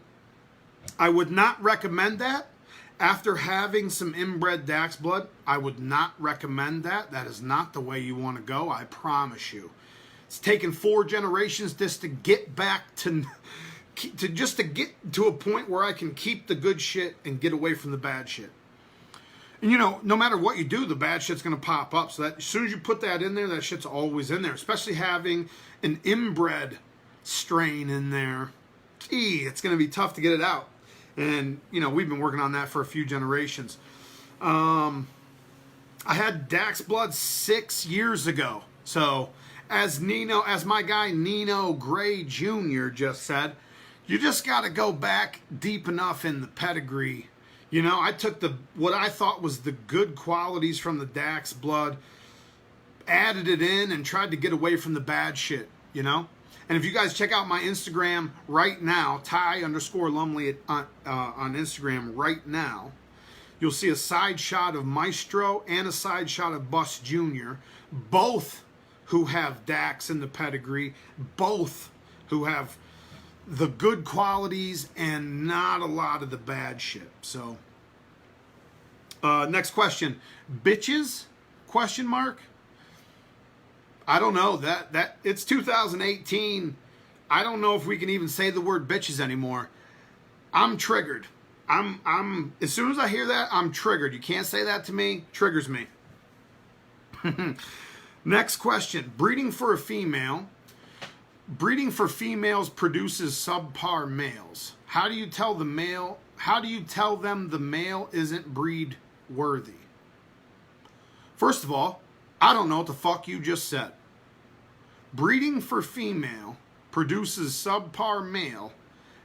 I would not recommend that. After having some inbred Dax blood, I would not recommend that. That is not the way you want to go, I promise you. It's taken 4 generations just to get back to get to a point where I can keep the good shit and get away from the bad shit. And no matter what you do, the bad shit's going to pop up. So that as soon as you put that in there, that shit's always in there. Especially having an inbred strain in there. It's going to be tough to get it out. And, we've been working on that for a few generations. I had Dax blood 6 years ago. So, as my guy Nino Gray Jr. just said, you just got to go back deep enough in the pedigree. I took what I thought was the good qualities from the Dax blood, added it in, and tried to get away from the bad shit, And if you guys check out my Instagram right now, Ty_Lumley on Instagram right now, you'll see a side shot of Maestro and a side shot of Bus Jr., both who have Dax in the pedigree, both who have the good qualities and not a lot of the bad shit. So, next question. Bitches? Question mark? I don't know. That it's 2018. I don't know if we can even say the word bitches anymore. I'm triggered. I'm as soon as I hear that, I'm triggered. You can't say that to me. Triggers me. Next question. Breeding for a female. Breeding for females produces subpar males. How do you tell them the male isn't breed worthy? First of all, I don't know what the fuck you just said. Breeding for female produces subpar male.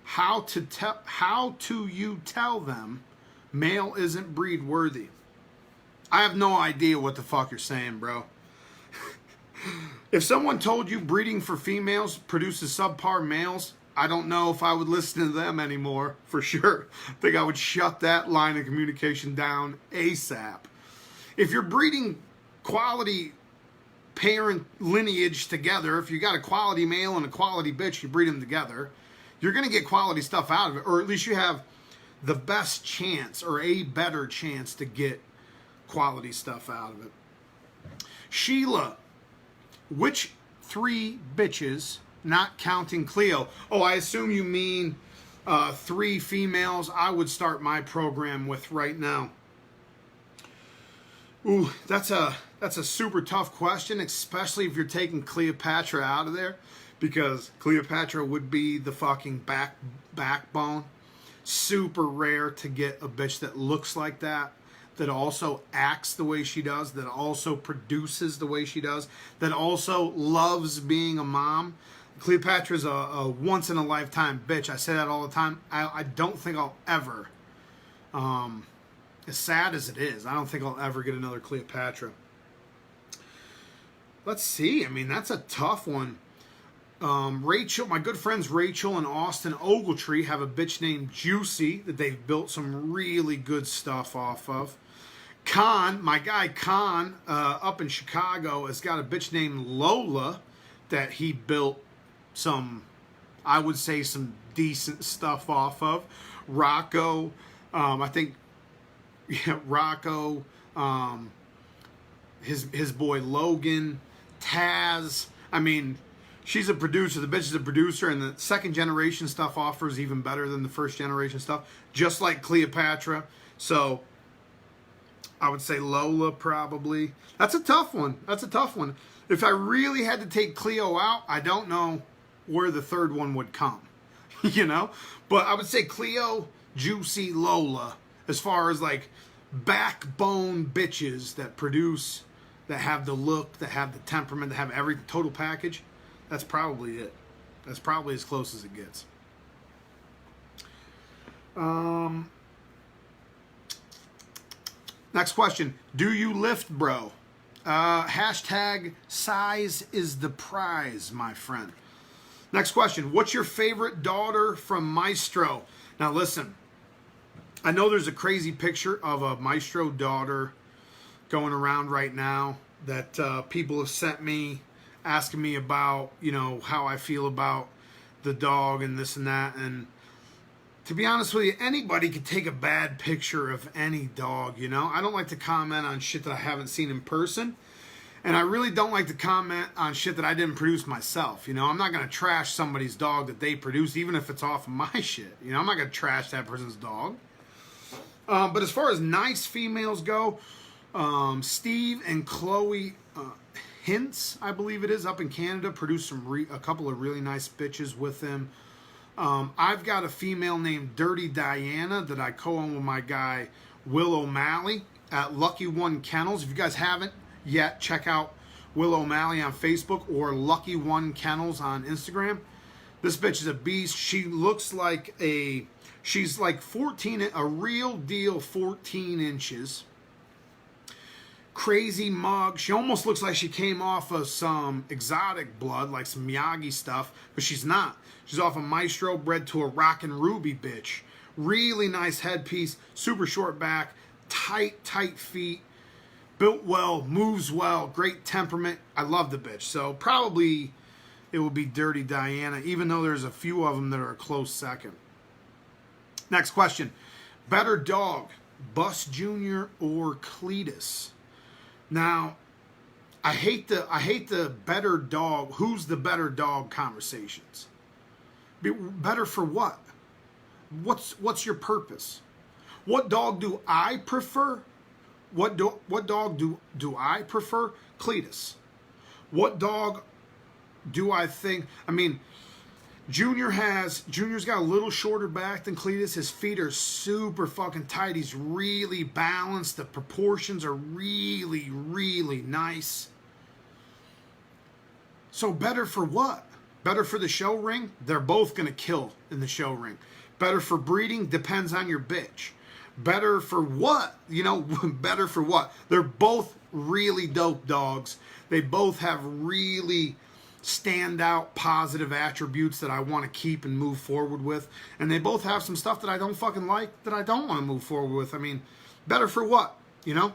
How to you tell them male isn't breed worthy? I have no idea what the fuck you're saying, bro. If someone told you breeding for females produces subpar males, I don't know if I would listen to them anymore, for sure. I think I would shut that line of communication down ASAP. If you're breeding quality parent lineage together, if you got a quality male and a quality bitch, you breed them together, you're going to get quality stuff out of it, or at least you have the best chance or a better chance to get quality stuff out of it. Sheila, which 3 bitches, not counting Cleo? Oh, I assume you mean 3 females I would start my program with right now. Ooh, that's a super tough question, especially if you're taking Cleopatra out of there, because Cleopatra would be the fucking backbone. Super rare to get a bitch that looks like that also acts the way she does, that also produces the way she does, that also loves being a mom. Cleopatra's a once-in-a-lifetime bitch. I say that all the time. I don't think I'll ever, as sad as it is, I don't think I'll ever get another Cleopatra. Let's see. I mean, that's a tough one. Rachel, my good friends Rachel and Austin Ogletree have a bitch named Juicy that they've built some really good stuff off of. Con, my guy Con, up in Chicago, has got a bitch named Lola that he built some, I would say, some decent stuff off of. Rocco, I think, yeah, Rocco, his boy Logan, Taz. I mean, she's a producer. The bitch is a producer, and the second generation stuff offers even better than the first generation stuff, just like Cleopatra. So I would say Lola probably. That's a tough one. That's a tough one. If I really had to take Cleo out, I don't know where the third one would come, you know? But I would say Cleo, Juicy, Lola, as far as like backbone bitches that produce, that have the look, that have the temperament, that have every total package. That's probably it. That's probably as close as it gets. Next question. Do you lift, bro? Hashtag size is the prize, my friend. Next question. What's your favorite daughter from Maestro? Now listen, I know there's a crazy picture of a Maestro daughter going around right now that people have sent me, asking me about, you know, how I feel about the dog and this and that. And to be honest with you, anybody could take a bad picture of any dog, you know. I don't like to comment on shit that I haven't seen in person. And I really don't like to comment on shit that I didn't produce myself, you know. I'm not going to trash somebody's dog that they produced, even if it's off of my shit. You know, I'm not going to trash that person's dog. But as far as nice females go, Steve and Chloe Hintz, I believe it is, up in Canada, produced a couple of really nice bitches with them. I've got a female named Dirty Diana that I co-own with my guy Will O'Malley at Lucky One Kennels. If you guys haven't yet, check out Will O'Malley on Facebook or Lucky One Kennels on Instagram. This bitch is a beast. She looks like she's like 14, a real deal 14 inches. Crazy mug. She almost looks like she came off of some exotic blood, like some Miyagi stuff, but she's not. She's off a Maestro, bred to a Rockin' Ruby bitch. Really nice headpiece, super short back, tight feet, built well, moves well, great temperament. I love the bitch. So probably it would be Dirty Diana, even though there's a few of them that are a close second. Next question. Better dog, Bus Jr. or Cletus? Now, I hate the better dog, who's the better dog conversations. Better for what? What's your purpose? What dog do I prefer? What dog do I prefer? Cletus. What dog do I think? I mean, Junior's got a little shorter back than Cletus. His feet are super fucking tight. He's really balanced. The proportions are really, really nice. So better for what? Better for the show ring? They're both going to kill in the show ring. Better for breeding? Depends on your bitch. Better for what? You know, better for what? They're both really dope dogs. They both have really standout positive attributes that I want to keep and move forward with. And they both have some stuff that I don't fucking like that I don't want to move forward with. I mean, better for what? You know?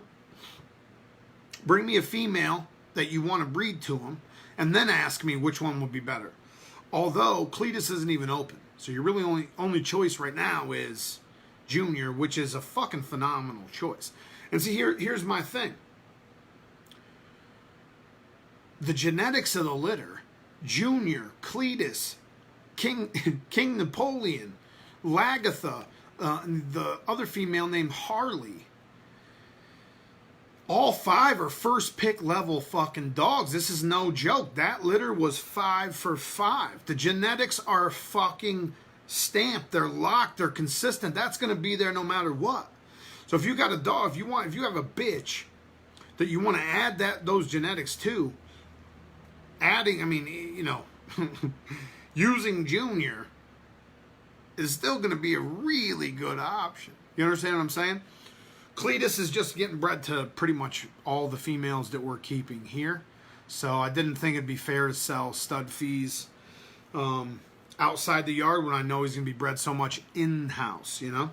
Bring me a female that you want to breed to them and then ask me which one would be better. Although Cletus isn't even open. So your really only choice right now is Junior, which is a fucking phenomenal choice. And see, here's my thing. The genetics of the litter, Junior, Cletus, King Napoleon, Lagatha, the other female named Harley, all 5 are first pick level fucking dogs. This is no joke. That litter was 5 for 5. The genetics are fucking stamped. They're locked. They're consistent. That's going to be there no matter what. So if you got a dog, if you have a bitch that you want to add those genetics to, adding, I mean, you know, using Junior is still going to be a really good option. You understand what I'm saying? Cletus is just getting bred to pretty much all the females that we're keeping here. So I didn't think it'd be fair to sell stud fees outside the yard when I know he's going to be bred so much in-house, you know?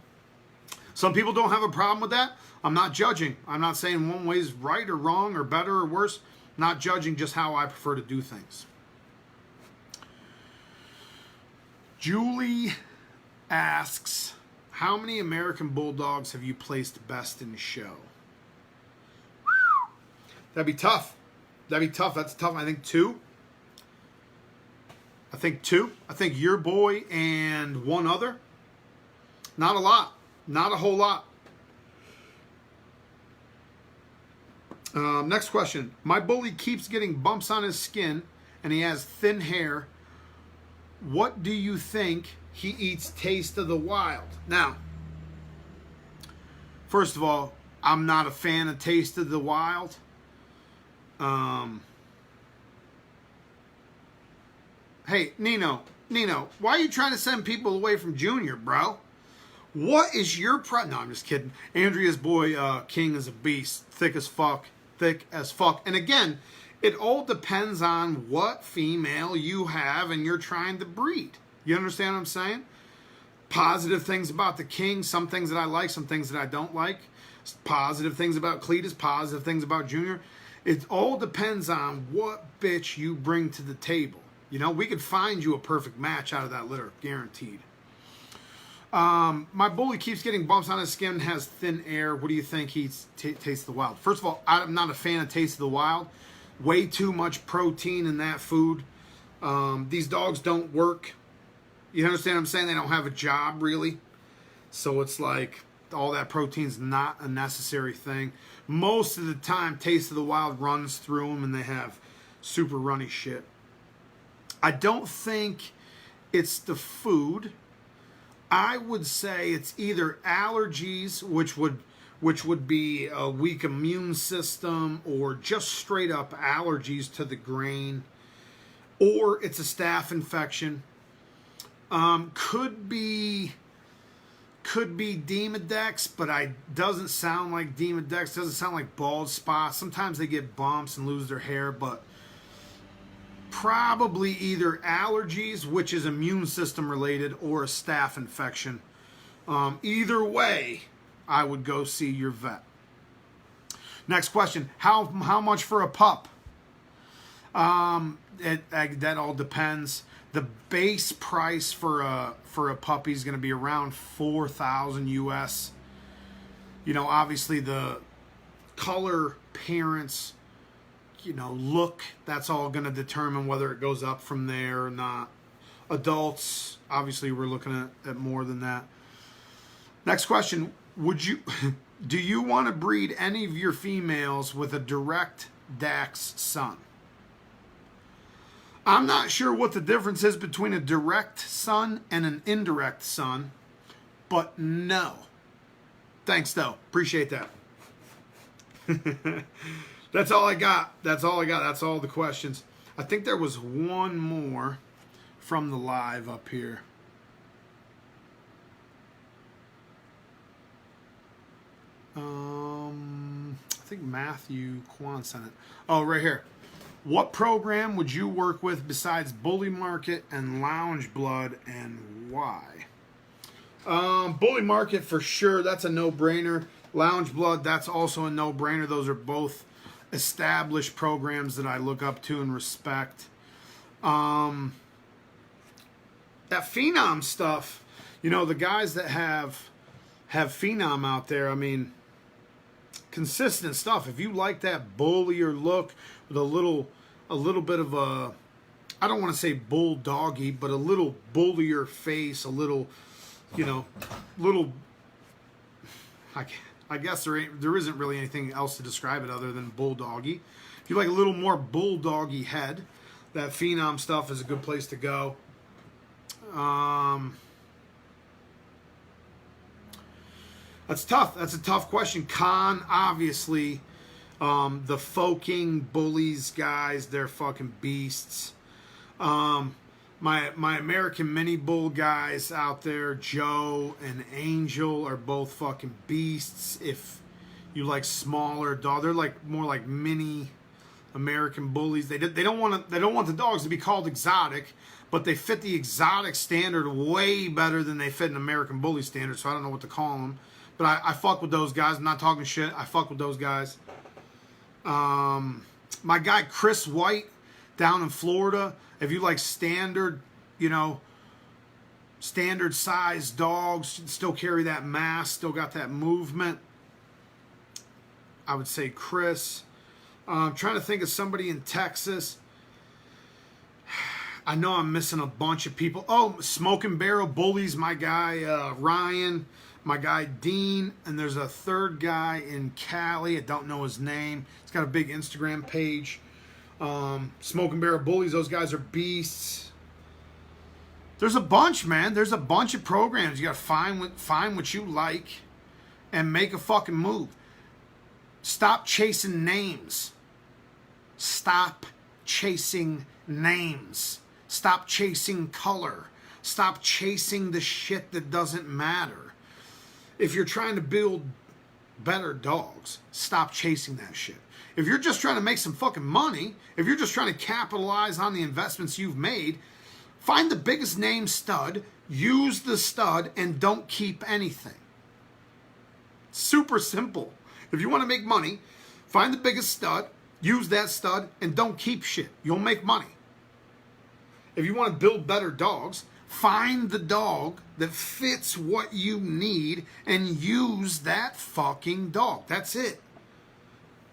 Some people don't have a problem with that. I'm not judging. I'm not saying one way is right or wrong or better or worse. Not judging, just how I prefer to do things. Julie asks, how many American Bulldogs have you placed best in show? That'd be tough. That'd be tough. That's tough. I think 2. I think your boy and one other. Not a lot. Not a whole lot. Next question. My bully keeps getting bumps on his skin and he has thin hair. What do you think he eats Taste of the Wild? Now, first of all, I'm not a fan of Taste of the Wild. Hey, Nino, why are you trying to send people away from Junior, bro? What is your No, I'm just kidding. Andrea's boy, King, is a beast. Thick as fuck. And again, it all depends on what female you have and you're trying to breed. You understand what I'm saying? Positive things about the King, some things that I like, some things that I don't like. Positive things about Cletus, positive things about Junior. It all depends on what bitch you bring to the table. You know, we could find you a perfect match out of that litter, guaranteed. My bully keeps getting bumps on his skin, has thin air. What do you think he tastes the wild? First of all, I'm not a fan of Taste of the Wild. Way too much protein in that food. These dogs don't work. You understand what I'm saying? They don't have a job, really. So it's like all that protein's not a necessary thing. Most of the time, Taste of the Wild runs through them and they have super runny shit. I don't think it's the food. I would say it's either allergies, which would be a weak immune system, or just straight up allergies to the grain, or it's a staph infection. Could be Demodex, but doesn't sound like Demodex. Doesn't sound like bald spots. Sometimes they get bumps and lose their hair, but probably either allergies, which is immune system related, or a staph infection. Either way, I would go see your vet. Next question. How much for a pup? That all depends. The base price for a puppy is going to be around $4,000 US. You know, obviously the color, parents, you know, look, that's all going to determine whether it goes up from there or not. Adults, obviously we're looking at more than that. Next question. Do you want to breed any of your females with a direct Dax son? I'm not sure what the difference is between a direct son and an indirect son, but no. Thanks, though. Appreciate that. That's all I got. That's all the questions. I think there was one more. from the live up here. I think Matthew Kwan sent it. Oh, right here. What program would you work with besides Bully Market and Lounge Blood, and why? Bully Market for sure. That's a no-brainer. Lounge Blood, that's also a no-brainer. Those are both established programs that I look up to and respect. That Phenom stuff, you know, the guys that have Phenom out there, I mean, consistent stuff. If you like that bullier look with a little bit of a, I don't want to say bulldoggy, but a little bullier face, a little, you know, little, I guess there isn't really anything else to describe it other than bulldoggy. If you like a little more bulldoggy head, that Phenom stuff is a good place to go. That's tough. That's a tough question. Con, obviously, the Foking Bullies guys, they're fucking beasts. My American Mini Bull guys out there, Joe and Angel, are both fucking beasts. If you like smaller dog, they're like more like mini American Bullies. They don't want the dogs to be called exotic, but they fit the exotic standard way better than they fit an American Bully standard. So I don't know what to call them. But I fuck with those guys. I'm not talking shit. I fuck with those guys. My guy Chris White down in Florida. If you like standard, you know, standard size dogs, still carry that mass, still got that movement, I would say Chris. I'm trying to think of somebody in Texas. I know I'm missing a bunch of people. Oh, Smoking Barrel Bullies, my guy Ryan. My guy Dean, and there's a third guy in Cali. I don't know his name. He's got a big Instagram page. Smoking Barrel Bullies, those guys are beasts. There's a bunch, man. There's a bunch of programs. You got to find what you like and make a fucking move. Stop chasing names. Stop chasing names. Stop chasing color. Stop chasing the shit that doesn't matter. If you're trying to build better dogs, stop chasing that shit. If you're just trying to make some fucking money, if you're just trying to capitalize on the investments you've made, find the biggest name stud, use the stud, and don't keep anything. Super simple. If you want to make money, find the biggest stud, use that stud, and don't keep shit. You'll make money. If you want to build better dogs, find the dog that fits what you need and use that fucking dog. That's it.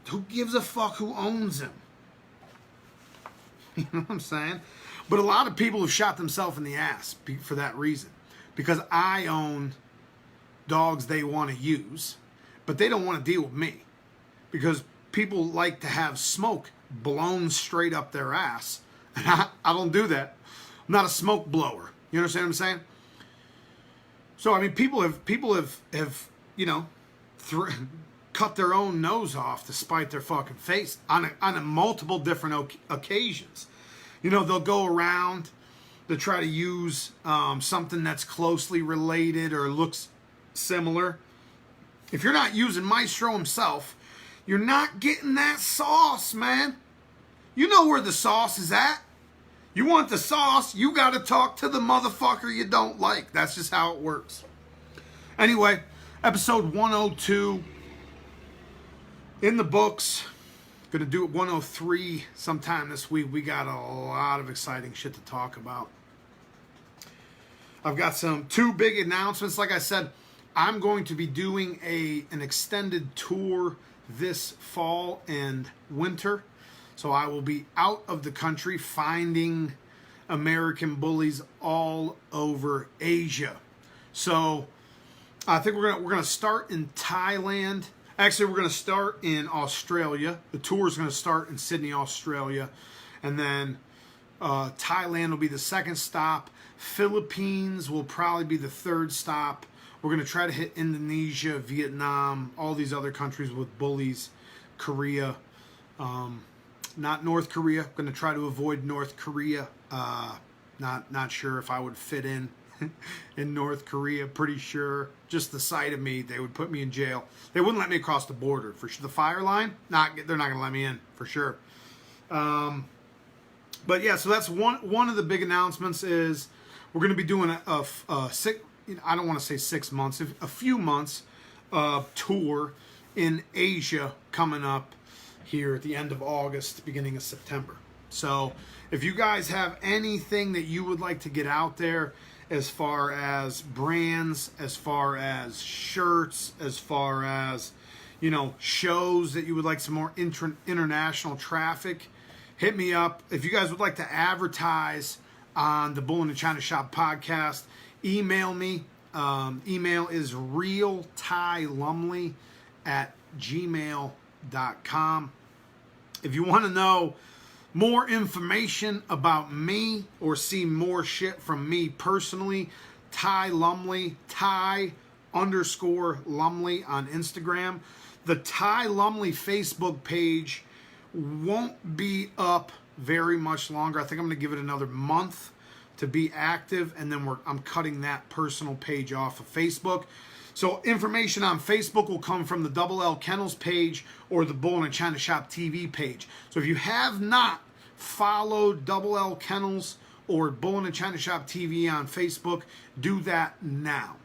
Who gives a fuck who owns him? You know what I'm saying? But a lot of people have shot themselves in the ass for that reason. Because I own dogs they want to use, but they don't want to deal with me. Because people like to have smoke blown straight up their ass. And I don't do that. I'm not a smoke blower. You understand what I'm saying? So I mean, people have you know, cut their own nose off to spite their fucking face on a multiple different occasions. You know, they'll go around to try to use something that's closely related or looks similar. If you're not using Maestro himself, you're not getting that sauce, man. You know where the sauce is at. You want the sauce, you got to talk to the motherfucker you don't like. That's just how it works. Anyway, episode 102 in the books. Going to do it 103 sometime this week. We got a lot of exciting shit to talk about. I've got two big announcements. Like I said, I'm going to be doing an extended tour this fall and winter. So I will be out of the country finding American bullies all over Asia. So I think we're gonna start in Thailand. Actually, we're gonna start in Australia. The tour is gonna start in Sydney, Australia, and then Thailand will be the second stop. Philippines will probably be the third stop. We're gonna try to hit Indonesia, Vietnam, all these other countries with bullies, Korea. Not North Korea. I'm going to try to avoid North Korea. Not sure if I would fit in North Korea. Pretty sure just the sight of me, they would put me in jail. They wouldn't let me across the border for sure. The fire line, they're not gonna let me in for sure. But yeah, so that's one of the big announcements is we're gonna be doing a I don't want to say 6 months, a few months tour in Asia coming up here at the end of August, beginning of September. So if you guys have anything that you would like to get out there as far as brands, as far as shirts, as far as, shows that you would like some more international traffic, hit me up. If you guys would like to advertise on the Bull-NA-ChinaShop podcast, email me. Email is realtylumley@gmail.com. If you want to know more information about me or see more shit from me personally, Ty Lumley, Ty_Lumley on Instagram. The Ty Lumley Facebook page won't be up very much longer. I think I'm going to give it another month to be active, and then I'm cutting that personal page off of Facebook. So information on Facebook will come from the Double L Kennels page or the Bull-NA-ChinaShop TV page. So if you have not followed Double L Kennels or Bull-NA-ChinaShop TV on Facebook, do that now.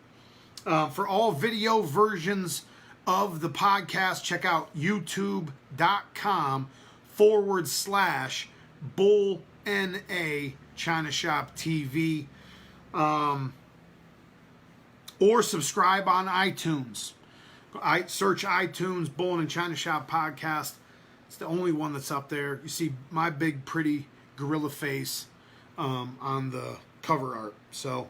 For all video versions of the podcast, check out youtube.com/Bull-NA-ChinaShop TV. Or subscribe on iTunes. Search iTunes, Bull-NA-ChinaShop podcast. It's the only one that's up there. You see my big, pretty gorilla face on the cover art. So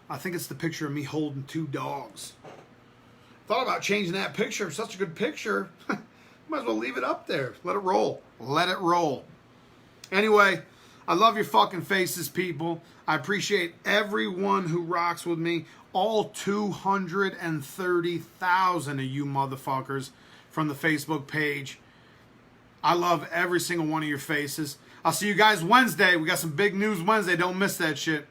I think it's the picture of me holding 2 dogs. Thought about changing that picture. It's such a good picture. Might as well leave it up there. Let it roll. Let it roll. Anyway, I love your fucking faces, people. I appreciate everyone who rocks with me. All 230,000 of you motherfuckers from the Facebook page. I love every single one of your faces. I'll see you guys Wednesday. We got some big news Wednesday. Don't miss that shit.